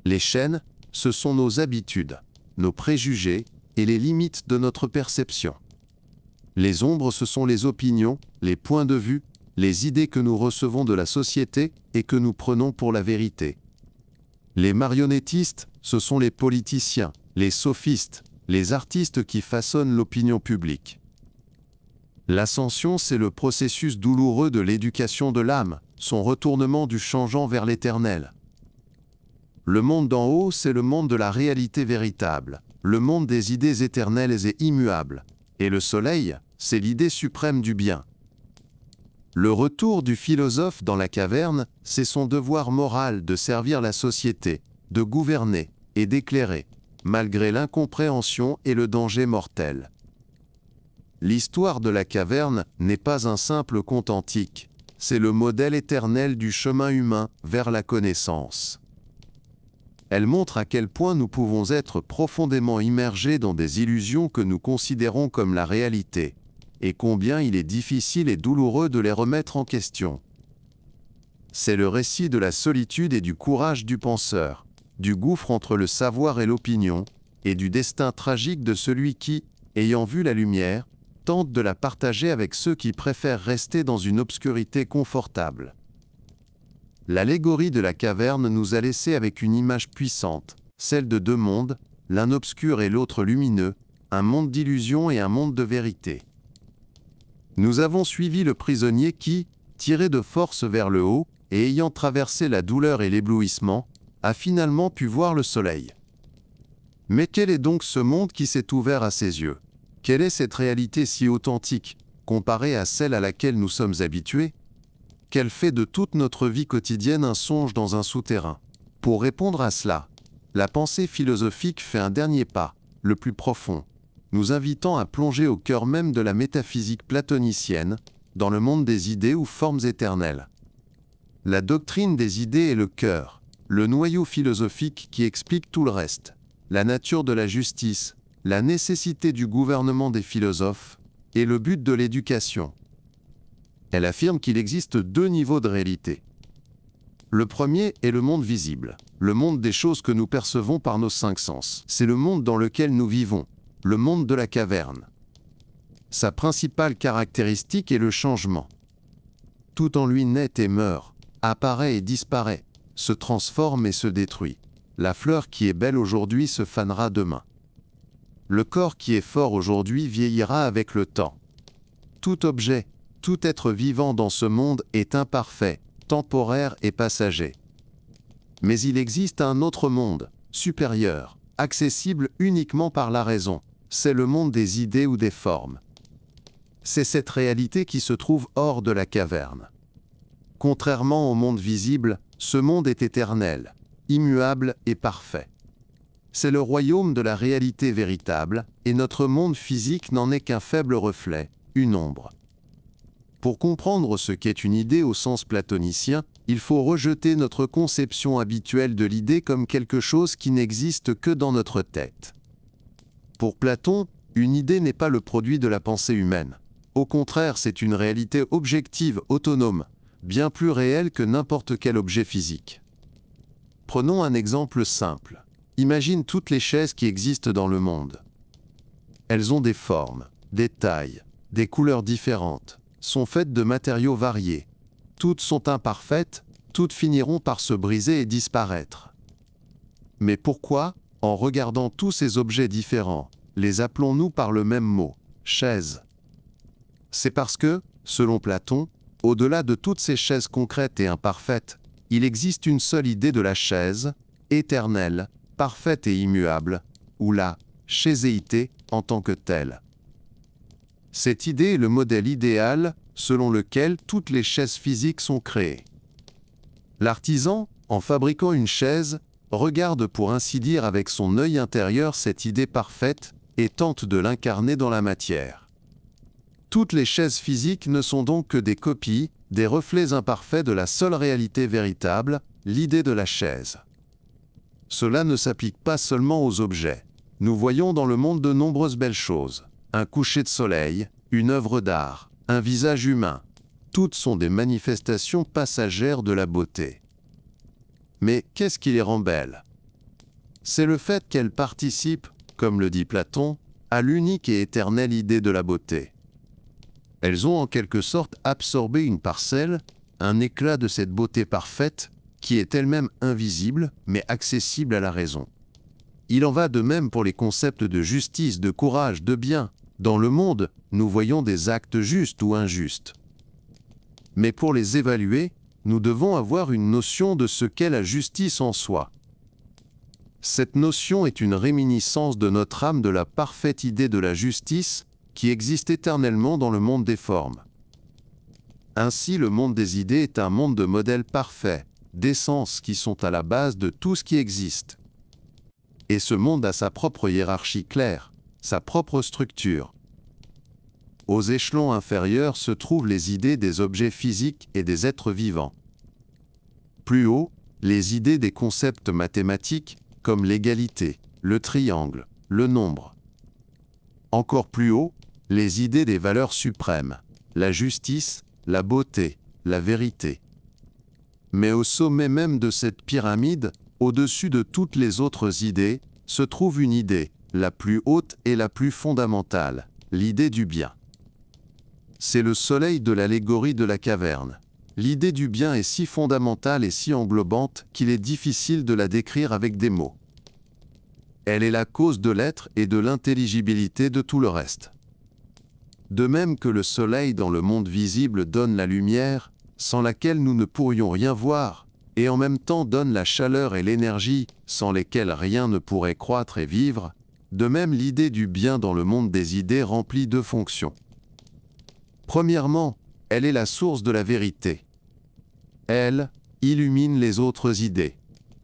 Les chaînes, ce sont nos habitudes, nos préjugés et les limites de notre perception. Les ombres, ce sont les opinions, les points de vue, les idées que nous recevons de la société et que nous prenons pour la vérité. Les marionnettistes, ce sont les politiciens, les sophistes, les artistes qui façonnent l'opinion publique. L'ascension, c'est le processus douloureux de l'éducation de l'âme, son retournement du changeant vers l'éternel. Le monde d'en haut, c'est le monde de la réalité véritable, le monde des idées éternelles et immuables. Et le soleil, c'est l'idée suprême du bien. Le retour du philosophe dans la caverne, c'est son devoir moral de servir la société, de gouverner et d'éclairer, malgré l'incompréhension et le danger mortel. L'histoire de la caverne n'est pas un simple conte antique, c'est le modèle éternel du chemin humain vers la connaissance. Elle montre à quel point nous pouvons être profondément immergés dans des illusions que nous considérons comme la réalité, et combien il est difficile et douloureux de les remettre en question. C'est le récit de la solitude et du courage du penseur, du gouffre entre le savoir et l'opinion, et du destin tragique de celui qui, ayant vu la lumière, tente de la partager avec ceux qui préfèrent rester dans une obscurité confortable. L'allégorie de la caverne nous a laissé avec une image puissante, celle de deux mondes, l'un obscur et l'autre lumineux, un monde d'illusions et un monde de vérité. Nous avons suivi le prisonnier qui, tiré de force vers le haut, et ayant traversé la douleur et l'éblouissement, a finalement pu voir le soleil. Mais quel est donc ce monde qui s'est ouvert à ses yeux? Quelle est cette réalité si authentique, comparée à celle à laquelle nous sommes habitués? Qu'elle fait de toute notre vie quotidienne un songe dans un souterrain? Pour répondre à cela, la pensée philosophique fait un dernier pas, le plus profond, nous invitant à plonger au cœur même de la métaphysique platonicienne, dans le monde des idées ou formes éternelles. La doctrine des idées est le cœur, le noyau philosophique qui explique tout le reste, la nature de la justice, la nécessité du gouvernement des philosophes, et le but de l'éducation. Elle affirme qu'il existe deux niveaux de réalité. Le premier est le monde visible, le monde des choses que nous percevons par nos cinq sens. C'est le monde dans lequel nous vivons, le monde de la caverne. Sa principale caractéristique est le changement. Tout en lui naît et meurt, apparaît et disparaît, se transforme et se détruit. La fleur qui est belle aujourd'hui se fanera demain. Le corps qui est fort aujourd'hui vieillira avec le temps. Tout objet, tout être vivant dans ce monde est imparfait, temporaire et passager. Mais il existe un autre monde, supérieur, accessible uniquement par la raison. C'est le monde des idées ou des formes. C'est cette réalité qui se trouve hors de la caverne. Contrairement au monde visible, ce monde est éternel, immuable et parfait. C'est le royaume de la réalité véritable, et notre monde physique n'en est qu'un faible reflet, une ombre. Pour comprendre ce qu'est une idée au sens platonicien, il faut rejeter notre conception habituelle de l'idée comme quelque chose qui n'existe que dans notre tête. Pour Platon, une idée n'est pas le produit de la pensée humaine. Au contraire, c'est une réalité objective, autonome, bien plus réelle que n'importe quel objet physique. Prenons un exemple simple. Imagine toutes les chaises qui existent dans le monde. Elles ont des formes, des tailles, des couleurs différentes, sont faites de matériaux variés. Toutes sont imparfaites, toutes finiront par se briser et disparaître. Mais pourquoi, en regardant tous ces objets différents, les appelons-nous par le même mot, chaise? C'est parce que, selon Platon, au-delà de toutes ces chaises concrètes et imparfaites, il existe une seule idée de la chaise, éternelle, parfaite et immuable, ou la chaiséité en tant que telle. Cette idée est le modèle idéal selon lequel toutes les chaises physiques sont créées. L'artisan, en fabriquant une chaise, regarde pour ainsi dire avec son œil intérieur cette idée parfaite et tente de l'incarner dans la matière. Toutes les chaises physiques ne sont donc que des copies, des reflets imparfaits de la seule réalité véritable, l'idée de la chaise. Cela ne s'applique pas seulement aux objets. Nous voyons dans le monde de nombreuses belles choses. Un coucher de soleil, une œuvre d'art, un visage humain. Toutes sont des manifestations passagères de la beauté. Mais qu'est-ce qui les rend belles? C'est le fait qu'elles participent, comme le dit Platon, à l'unique et éternelle idée de la beauté. Elles ont en quelque sorte absorbé une parcelle, un éclat de cette beauté parfaite, qui est elle-même invisible, mais accessible à la raison. Il en va de même pour les concepts de justice, de courage, de bien. Dans le monde, nous voyons des actes justes ou injustes. Mais pour les évaluer, nous devons avoir une notion de ce qu'est la justice en soi. Cette notion est une réminiscence de notre âme de la parfaite idée de la justice qui existe éternellement dans le monde des formes. Ainsi, le monde des idées est un monde de modèles parfaits, d'essences qui sont à la base de tout ce qui existe. Et ce monde a sa propre hiérarchie claire, sa propre structure. Aux échelons inférieurs se trouvent les idées des objets physiques et des êtres vivants. Plus haut, les idées des concepts mathématiques, comme l'égalité, le triangle, le nombre. Encore plus haut, les idées des valeurs suprêmes, la justice, la beauté, la vérité. Mais au sommet même de cette pyramide, au-dessus de toutes les autres idées, se trouve une idée, la plus haute et la plus fondamentale, l'idée du bien. C'est le soleil de l'allégorie de la caverne. L'idée du bien est si fondamentale et si englobante qu'il est difficile de la décrire avec des mots. Elle est la cause de l'être et de l'intelligibilité de tout le reste. De même que le soleil dans le monde visible donne la lumière, sans laquelle nous ne pourrions rien voir, et en même temps donne la chaleur et l'énergie, sans lesquelles rien ne pourrait croître et vivre, de même l'idée du bien dans le monde des idées remplit deux fonctions. Premièrement, elle est la source de la vérité. Elle illumine les autres idées,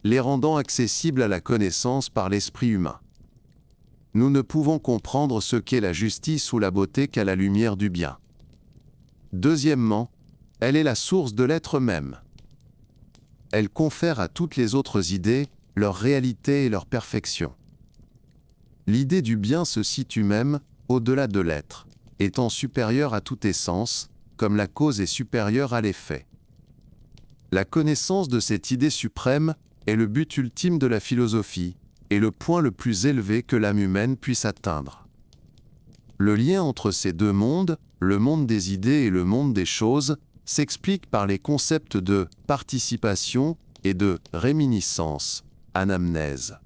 les rendant accessibles à la connaissance par l'esprit humain. Nous ne pouvons comprendre ce qu'est la justice ou la beauté qu'à la lumière du bien. Deuxièmement, elle est la source de l'être même. Elle confère à toutes les autres idées leur réalité et leur perfection. L'idée du bien se situe même au-delà de l'être, étant supérieure à toute essence, comme la cause est supérieure à l'effet. La connaissance de cette idée suprême est le but ultime de la philosophie, et le point le plus élevé que l'âme humaine puisse atteindre. Le lien entre ces deux mondes, le monde des idées et le monde des choses, s'explique par les concepts de participation et de réminiscence, anamnèse.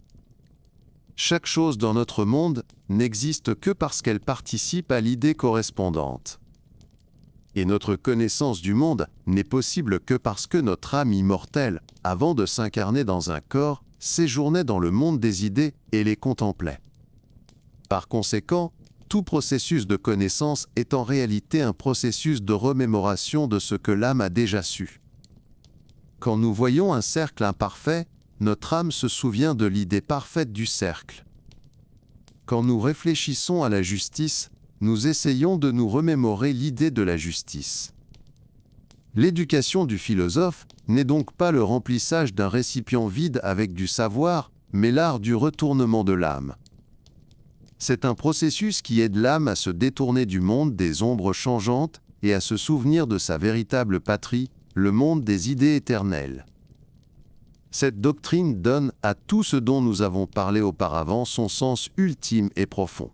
Chaque chose dans notre monde n'existe que parce qu'elle participe à l'idée correspondante. Et notre connaissance du monde n'est possible que parce que notre âme immortelle, avant de s'incarner dans un corps, séjournait dans le monde des idées et les contemplait. Par conséquent, tout processus de connaissance est en réalité un processus de remémoration de ce que l'âme a déjà su. Quand nous voyons un cercle imparfait, notre âme se souvient de l'idée parfaite du cercle. Quand nous réfléchissons à la justice, nous essayons de nous remémorer l'idée de la justice. L'éducation du philosophe n'est donc pas le remplissage d'un récipient vide avec du savoir, mais l'art du retournement de l'âme. C'est un processus qui aide l'âme à se détourner du monde des ombres changeantes et à se souvenir de sa véritable patrie, le monde des idées éternelles. Cette doctrine donne à tout ce dont nous avons parlé auparavant son sens ultime et profond.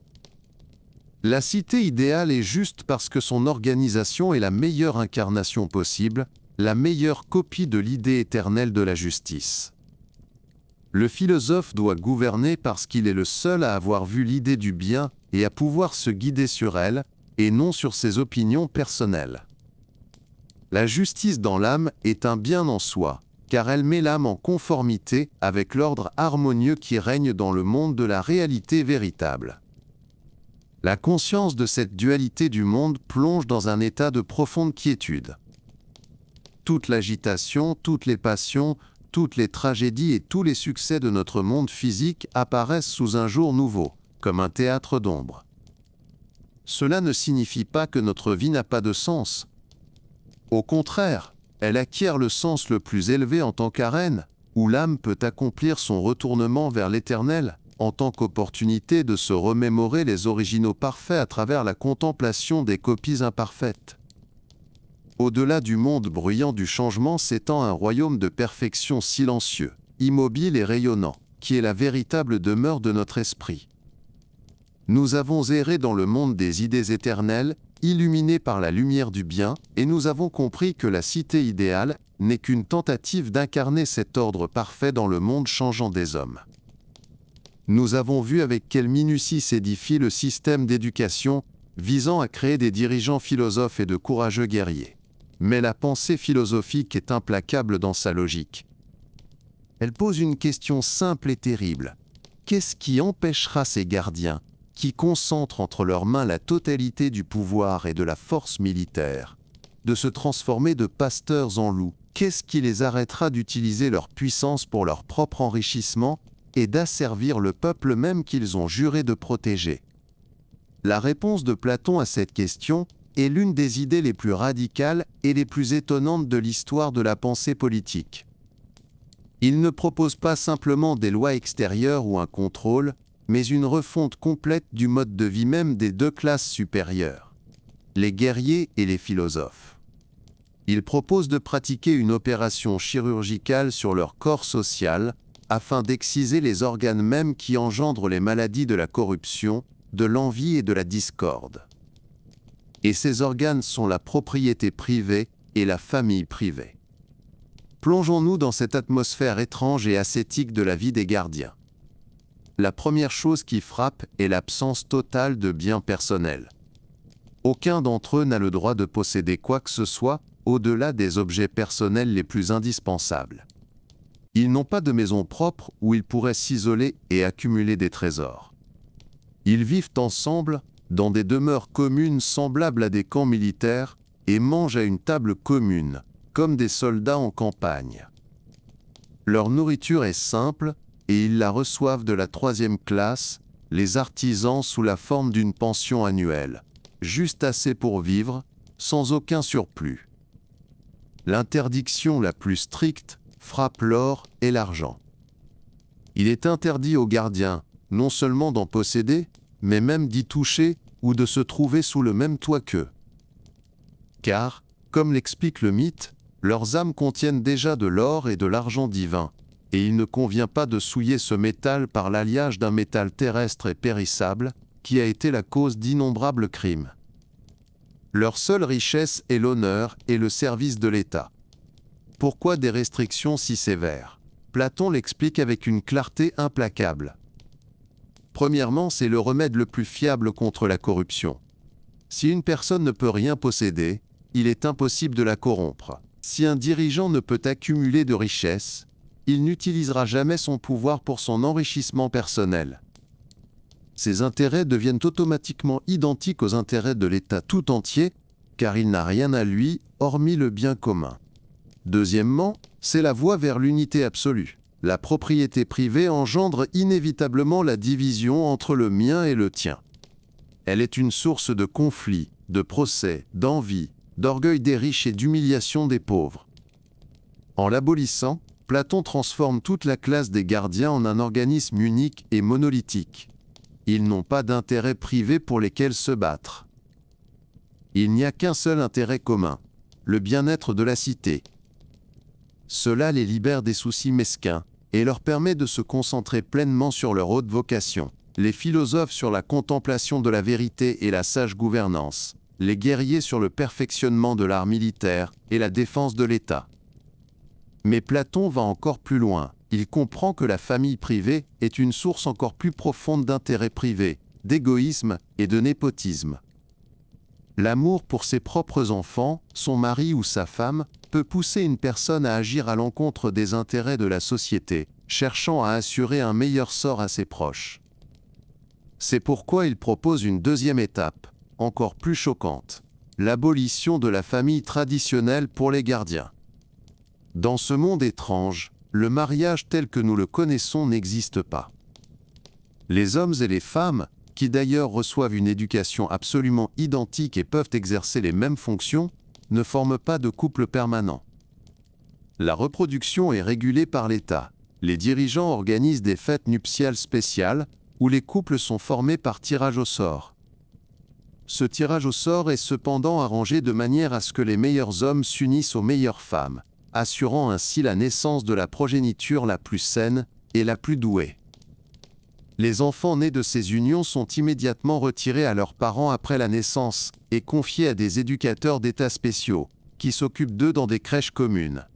La cité idéale est juste parce que son organisation est la meilleure incarnation possible, la meilleure copie de l'idée éternelle de la justice. Le philosophe doit gouverner parce qu'il est le seul à avoir vu l'idée du bien et à pouvoir se guider sur elle, et non sur ses opinions personnelles. La justice dans l'âme est un bien en soi, car elle met l'âme en conformité avec l'ordre harmonieux qui règne dans le monde de la réalité véritable. La conscience de cette dualité du monde plonge dans un état de profonde quiétude. Toute l'agitation, toutes les passions, toutes les tragédies et tous les succès de notre monde physique apparaissent sous un jour nouveau, comme un théâtre d'ombre. Cela ne signifie pas que notre vie n'a pas de sens. Au contraire, elle acquiert le sens le plus élevé en tant qu'arène, où l'âme peut accomplir son retournement vers l'éternel, en tant qu'opportunité de se remémorer les originaux parfaits à travers la contemplation des copies imparfaites. Au-delà du monde bruyant du changement s'étend un royaume de perfection silencieux, immobile et rayonnant, qui est la véritable demeure de notre esprit. Nous avons erré dans le monde des idées éternelles, illuminés par la lumière du bien, et nous avons compris que la cité idéale n'est qu'une tentative d'incarner cet ordre parfait dans le monde changeant des hommes. Nous avons vu avec quelle minutie s'édifie le système d'éducation visant à créer des dirigeants philosophes et de courageux guerriers. Mais la pensée philosophique est implacable dans sa logique. Elle pose une question simple et terrible. Qu'est-ce qui empêchera ces gardiens, qui concentrent entre leurs mains la totalité du pouvoir et de la force militaire, de se transformer de pasteurs en loups? Qu'est-ce qui les arrêtera d'utiliser leur puissance pour leur propre enrichissement et d'asservir le peuple même qu'ils ont juré de protéger? La réponse de Platon à cette question est l'une des idées les plus radicales et les plus étonnantes de l'histoire de la pensée politique. Il ne propose pas simplement des lois extérieures ou un contrôle, mais une refonte complète du mode de vie même des deux classes supérieures, les guerriers et les philosophes. Il propose de pratiquer une opération chirurgicale sur leur corps social, afin d'exciser les organes mêmes qui engendrent les maladies de la corruption, de l'envie et de la discorde. Et ces organes sont la propriété privée et la famille privée. Plongeons-nous dans cette atmosphère étrange et ascétique de la vie des gardiens. la première chose qui frappe est l'absence totale de biens personnels. Aucun d'entre eux n'a le droit de posséder quoi que ce soit, au-delà des objets personnels les plus indispensables. Ils n'ont pas de maison propre où ils pourraient s'isoler et accumuler des trésors. Ils vivent ensemble, dans des demeures communes semblables à des camps militaires, et mangent à une table commune, comme des soldats en campagne. Leur nourriture est simple, et ils la reçoivent de la 3e classe, les artisans sous la forme d'une pension annuelle, juste assez pour vivre, sans aucun surplus. L'interdiction la plus stricte frappe l'or et l'argent. Il est interdit aux gardiens, non seulement d'en posséder, mais même d'y toucher ou de se trouver sous le même toit qu'eux. Car, comme l'explique le mythe, leurs âmes contiennent déjà de l'or et de l'argent divin, et il ne convient pas de souiller ce métal par l'alliage d'un métal terrestre et périssable, qui a été la cause d'innombrables crimes. Leur seule richesse est l'honneur et le service de l'État. Pourquoi des restrictions si sévères? Platon l'explique avec une clarté implacable. Premièrement, c'est le remède le plus fiable contre la corruption. Si une personne ne peut rien posséder, il est impossible de la corrompre. Si un dirigeant ne peut accumuler de richesses, il n'utilisera jamais son pouvoir pour son enrichissement personnel. Ses intérêts deviennent automatiquement identiques aux intérêts de l'État tout entier, car il n'a rien à lui, hormis le bien commun. Deuxièmement, c'est la voie vers l'unité absolue. La propriété privée engendre inévitablement la division entre le mien et le tien. Elle est une source de conflits, de procès, d'envie, d'orgueil des riches et d'humiliation des pauvres. En l'abolissant, Platon transforme toute la classe des gardiens en un organisme unique et monolithique. Ils n'ont pas d'intérêts privés pour lesquels se battre. Il n'y a qu'un seul intérêt commun, le bien-être de la cité. Cela les libère des soucis mesquins et leur permet de se concentrer pleinement sur leur haute vocation. Les philosophes sur la contemplation de la vérité et la sage gouvernance, les guerriers sur le perfectionnement de l'art militaire et la défense de l'État. Mais Platon va encore plus loin. Il comprend que la famille privée est une source encore plus profonde d'intérêts privés, d'égoïsme et de népotisme. L'amour pour ses propres enfants, son mari ou sa femme, peut pousser une personne à agir à l'encontre des intérêts de la société, cherchant à assurer un meilleur sort à ses proches. C'est pourquoi il propose une deuxième étape, encore plus choquante, l'abolition de la famille traditionnelle pour les gardiens. Dans ce monde étrange, le mariage tel que nous le connaissons n'existe pas. Les hommes et les femmes, qui d'ailleurs reçoivent une éducation absolument identique et peuvent exercer les mêmes fonctions, ne forment pas de couple permanent. La reproduction est régulée par l'État. Les dirigeants organisent des fêtes nuptiales spéciales, où les couples sont formés par tirage au sort. Ce tirage au sort est cependant arrangé de manière à ce que les meilleurs hommes s'unissent aux meilleures femmes, assurant ainsi la naissance de la progéniture la plus saine et la plus douée. Les enfants nés de ces unions sont immédiatement retirés à leurs parents après la naissance et confiés à des éducateurs d'État spéciaux, qui s'occupent d'eux dans des crèches communes.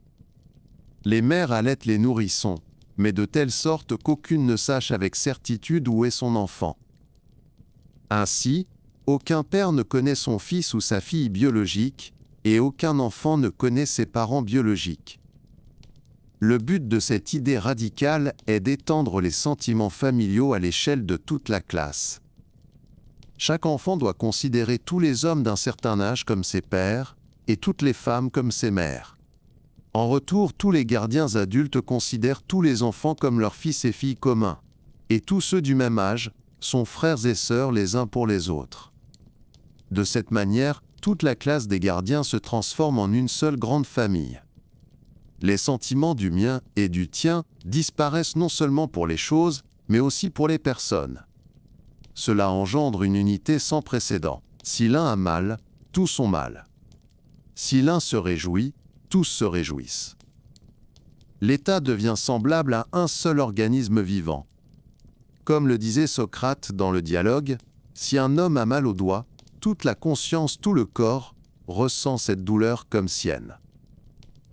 Les mères allaitent les nourrissons, mais de telle sorte qu'aucune ne sache avec certitude où est son enfant. Ainsi, aucun père ne connaît son fils ou sa fille biologique, et aucun enfant ne connaît ses parents biologiques. Le but de cette idée radicale est d'étendre les sentiments familiaux à l'échelle de toute la classe. Chaque enfant doit considérer tous les hommes d'un certain âge comme ses pères, et toutes les femmes comme ses mères. En retour, tous les gardiens adultes considèrent tous les enfants comme leurs fils et filles communs, et tous ceux du même âge sont frères et sœurs les uns pour les autres. De cette manière, toute la classe des gardiens se transforme en une seule grande famille. Les sentiments du mien et du tien disparaissent non seulement pour les choses, mais aussi pour les personnes. Cela engendre une unité sans précédent. Si l'un a mal, tous ont mal. Si l'un se réjouit, tous se réjouissent. L'État devient semblable à un seul organisme vivant. Comme le disait Socrate dans le dialogue, si un homme a mal au doigt, toute la conscience, tout le corps, ressent cette douleur comme sienne.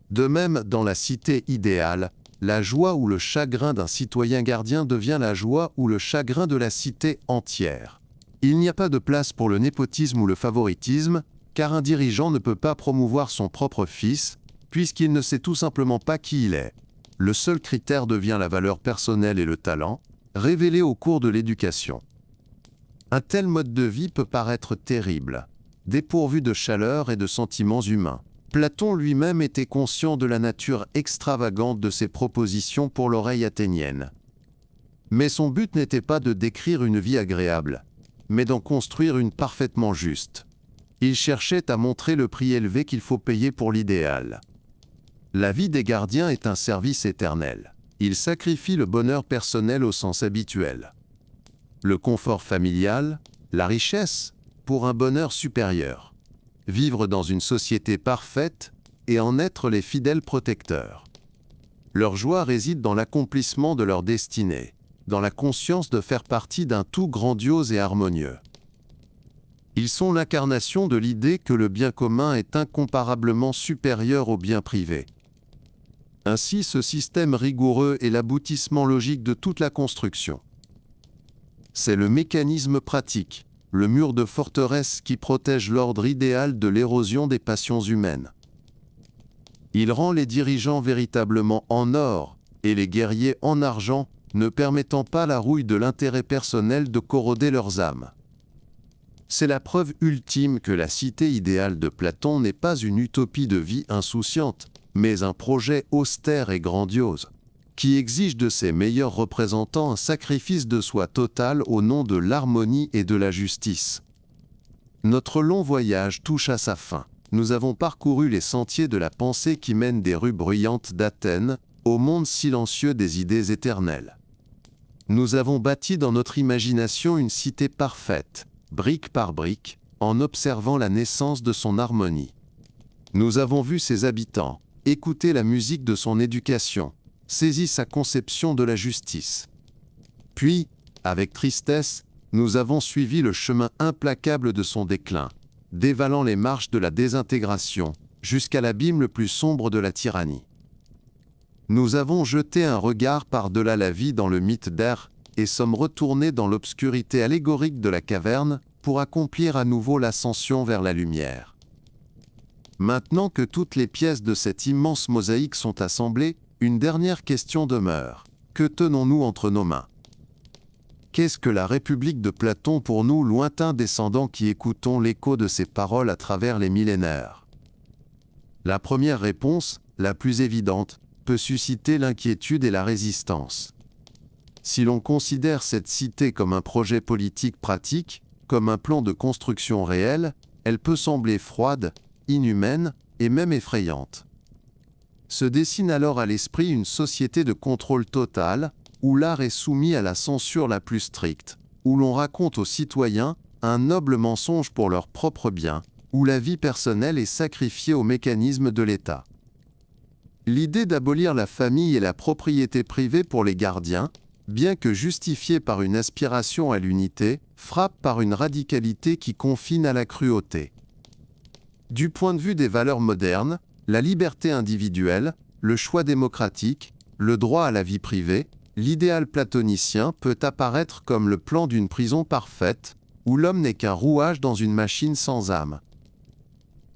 De même, dans la cité idéale, la joie ou le chagrin d'un citoyen gardien devient la joie ou le chagrin de la cité entière. Il n'y a pas de place pour le népotisme ou le favoritisme, car un dirigeant ne peut pas promouvoir son propre fils, puisqu'il ne sait tout simplement pas qui il est. Le seul critère devient la valeur personnelle et le talent, révélés au cours de l'éducation. Un tel mode de vie peut paraître terrible, dépourvu de chaleur et de sentiments humains. Platon lui-même était conscient de la nature extravagante de ses propositions pour l'oreille athénienne. Mais son but n'était pas de décrire une vie agréable, mais d'en construire une parfaitement juste. Il cherchait à montrer le prix élevé qu'il faut payer pour l'idéal. La vie des gardiens est un service éternel. Ils sacrifient le bonheur personnel au sens habituel, le confort familial, la richesse, pour un bonheur supérieur. Vivre dans une société parfaite et en être les fidèles protecteurs. Leur joie réside dans l'accomplissement de leur destinée, dans la conscience de faire partie d'un tout grandiose et harmonieux. Ils sont l'incarnation de l'idée que le bien commun est incomparablement supérieur au bien privé. Ainsi, ce système rigoureux est l'aboutissement logique de toute la construction. C'est le mécanisme pratique, le mur de forteresse qui protège l'ordre idéal de l'érosion des passions humaines. Il rend les dirigeants véritablement en or et les guerriers en argent, ne permettant pas la rouille de l'intérêt personnel de corroder leurs âmes. C'est la preuve ultime que la cité idéale de Platon n'est pas une utopie de vie insouciante, mais un projet austère et grandiose, qui exige de ses meilleurs représentants un sacrifice de soi total au nom de l'harmonie et de la justice. Notre long voyage touche à sa fin. Nous avons parcouru les sentiers de la pensée qui mènent des rues bruyantes d'Athènes au monde silencieux des idées éternelles. Nous avons bâti dans notre imagination une cité parfaite, brique par brique, en observant la naissance de son harmonie. Nous avons vu ses habitants, écouté la musique de son éducation, saisi sa conception de la justice. Puis, avec tristesse, nous avons suivi le chemin implacable de son déclin, dévalant les marches de la désintégration, jusqu'à l'abîme le plus sombre de la tyrannie. Nous avons jeté un regard par-delà la vie dans le mythe d'Er, et sommes retournés dans l'obscurité allégorique de la caverne pour accomplir à nouveau l'ascension vers la lumière. Maintenant que toutes les pièces de cette immense mosaïque sont assemblées, une dernière question demeure. Que tenons-nous entre nos mains? Qu'est-ce que la République de Platon pour nous, lointains descendants qui écoutons l'écho de ses paroles à travers les millénaires? La première réponse, la plus évidente, peut susciter l'inquiétude et la résistance. Si l'on considère cette cité comme un projet politique pratique, comme un plan de construction réel, elle peut sembler froide, inhumaine et même effrayante. Se dessine alors à l'esprit une société de contrôle total, où l'art est soumis à la censure la plus stricte, où l'on raconte aux citoyens un noble mensonge pour leur propre bien, où la vie personnelle est sacrifiée au mécanisme de l'État. L'idée d'abolir la famille et la propriété privée pour les gardiens, bien que justifiée par une aspiration à l'unité, frappe par une radicalité qui confine à la cruauté. Du point de vue des valeurs modernes, la liberté individuelle, le choix démocratique, le droit à la vie privée, l'idéal platonicien peut apparaître comme le plan d'une prison parfaite, où l'homme n'est qu'un rouage dans une machine sans âme.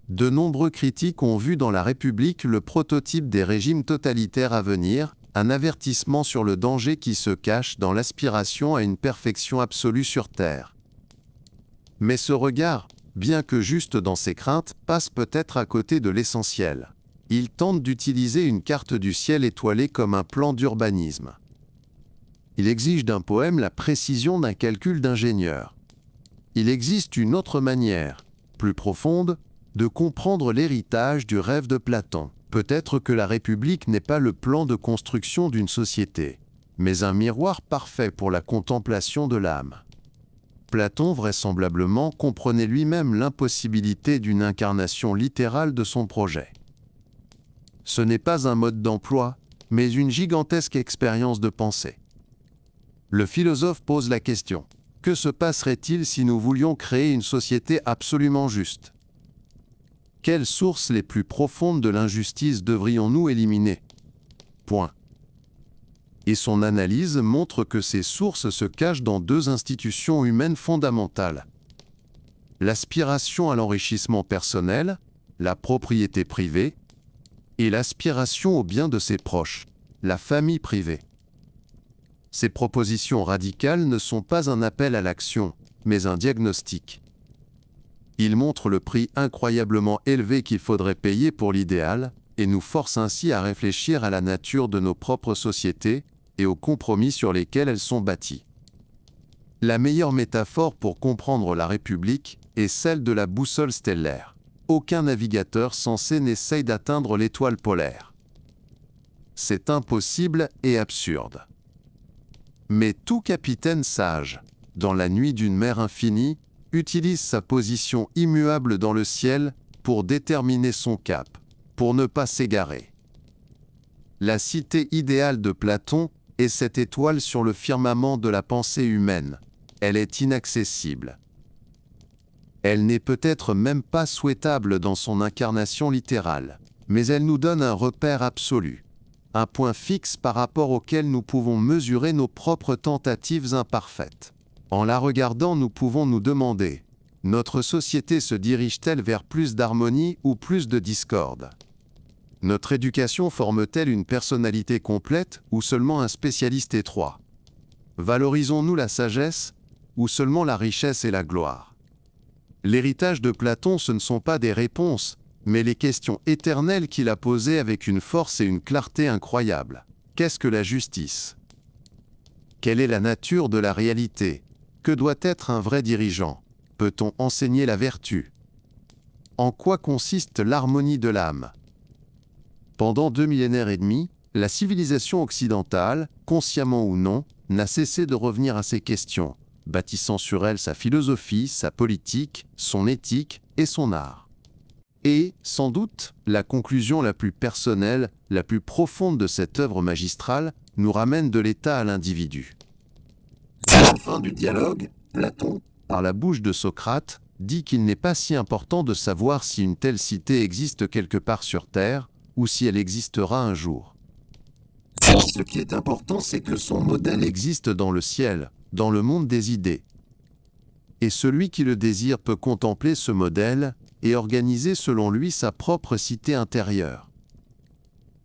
De nombreux critiques ont vu dans la République le prototype des régimes totalitaires à venir, un avertissement sur le danger qui se cache dans l'aspiration à une perfection absolue sur Terre. Mais ce regard, bien que juste dans ses craintes, passe peut-être à côté de l'essentiel. Il tente d'utiliser une carte du ciel étoilée comme un plan d'urbanisme. Il exige d'un poème la précision d'un calcul d'ingénieur. Il existe une autre manière, plus profonde, de comprendre l'héritage du rêve de Platon. Peut-être que la République n'est pas le plan de construction d'une société, mais un miroir parfait pour la contemplation de l'âme. Platon vraisemblablement comprenait lui-même l'impossibilité d'une incarnation littérale de son projet. Ce n'est pas un mode d'emploi, mais une gigantesque expérience de pensée. Le philosophe pose la question: que se passerait-il si nous voulions créer une société absolument juste? Quelles sources les plus profondes de l'injustice devrions-nous éliminer? Point. Et son analyse montre que ces sources se cachent dans deux institutions humaines fondamentales. L'aspiration à l'enrichissement personnel, la propriété privée, et l'aspiration au bien de ses proches, la famille privée. Ces propositions radicales ne sont pas un appel à l'action, mais un diagnostic. Ils montrent le prix incroyablement élevé qu'il faudrait payer pour l'idéal, et nous forcent ainsi à réfléchir à la nature de nos propres sociétés et aux compromis sur lesquels elles sont bâties. La meilleure métaphore pour comprendre la République est celle de la boussole stellaire. Aucun navigateur censé n'essaye d'atteindre l'étoile polaire. C'est impossible et absurde. Mais tout capitaine sage, dans la nuit d'une mer infinie, utilise sa position immuable dans le ciel pour déterminer son cap, pour ne pas s'égarer. La cité idéale de Platon est cette étoile sur le firmament de la pensée humaine. Elle est inaccessible. Elle n'est peut-être même pas souhaitable dans son incarnation littérale, mais elle nous donne un repère absolu, un point fixe par rapport auquel nous pouvons mesurer nos propres tentatives imparfaites. En la regardant, nous pouvons nous demander, notre société se dirige-t-elle vers plus d'harmonie ou plus de discorde ? Notre éducation forme-t-elle une personnalité complète ou seulement un spécialiste étroit ? Valorisons-nous la sagesse ou seulement la richesse et la gloire ? L'héritage de Platon, ce ne sont pas des réponses, mais les questions éternelles qu'il a posées avec une force et une clarté incroyables. Qu'est-ce que la justice ? Quelle est la nature de la réalité ? Que doit être un vrai dirigeant ? Peut-on enseigner la vertu ? En quoi consiste l'harmonie de l'âme ? Pendant 2 millénaires et demi, la civilisation occidentale, consciemment ou non, n'a cessé de revenir à ces questions, bâtissant sur elles sa philosophie, sa politique, son éthique et son art. Et, sans doute, la conclusion la plus personnelle, la plus profonde de cette œuvre magistrale, nous ramène de l'État à l'individu. À la fin du dialogue, Platon, par la bouche de Socrate, dit qu'il n'est pas si important de savoir si une telle cité existe quelque part sur Terre, ou si elle existera un jour. Ce qui est important, c'est que son modèle existe dans le ciel, dans le monde des idées. Et celui qui le désire peut contempler ce modèle et organiser selon lui sa propre cité intérieure.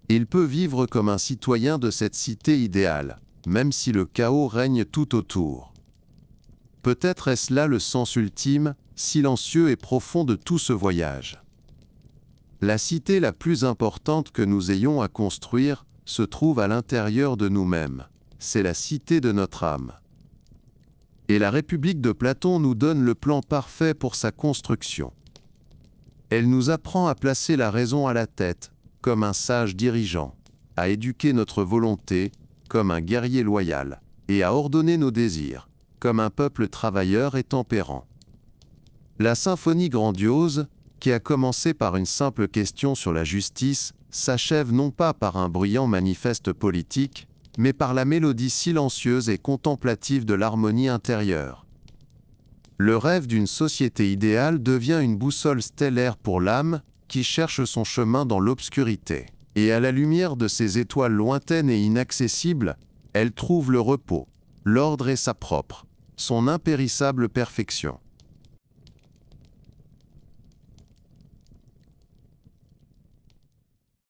Il peut vivre comme un citoyen de cette cité idéale, même si le chaos règne tout autour. Peut-être est-ce là le sens ultime, silencieux et profond de tout ce voyage. La cité la plus importante que nous ayons à construire se trouve à l'intérieur de nous-mêmes. C'est la cité de notre âme. Et la République de Platon nous donne le plan parfait pour sa construction. Elle nous apprend à placer la raison à la tête, comme un sage dirigeant, à éduquer notre volonté, comme un guerrier loyal, et à ordonner nos désirs, comme un peuple travailleur et tempérant. La symphonie grandiose, qui a commencé par une simple question sur la justice, s'achève non pas par un bruyant manifeste politique, mais par la mélodie silencieuse et contemplative de l'harmonie intérieure. Le rêve d'une société idéale devient une boussole stellaire pour l'âme, qui cherche son chemin dans l'obscurité. Et à la lumière de ces étoiles lointaines et inaccessibles, elle trouve le repos, l'ordre et sa propre, son impérissable perfection.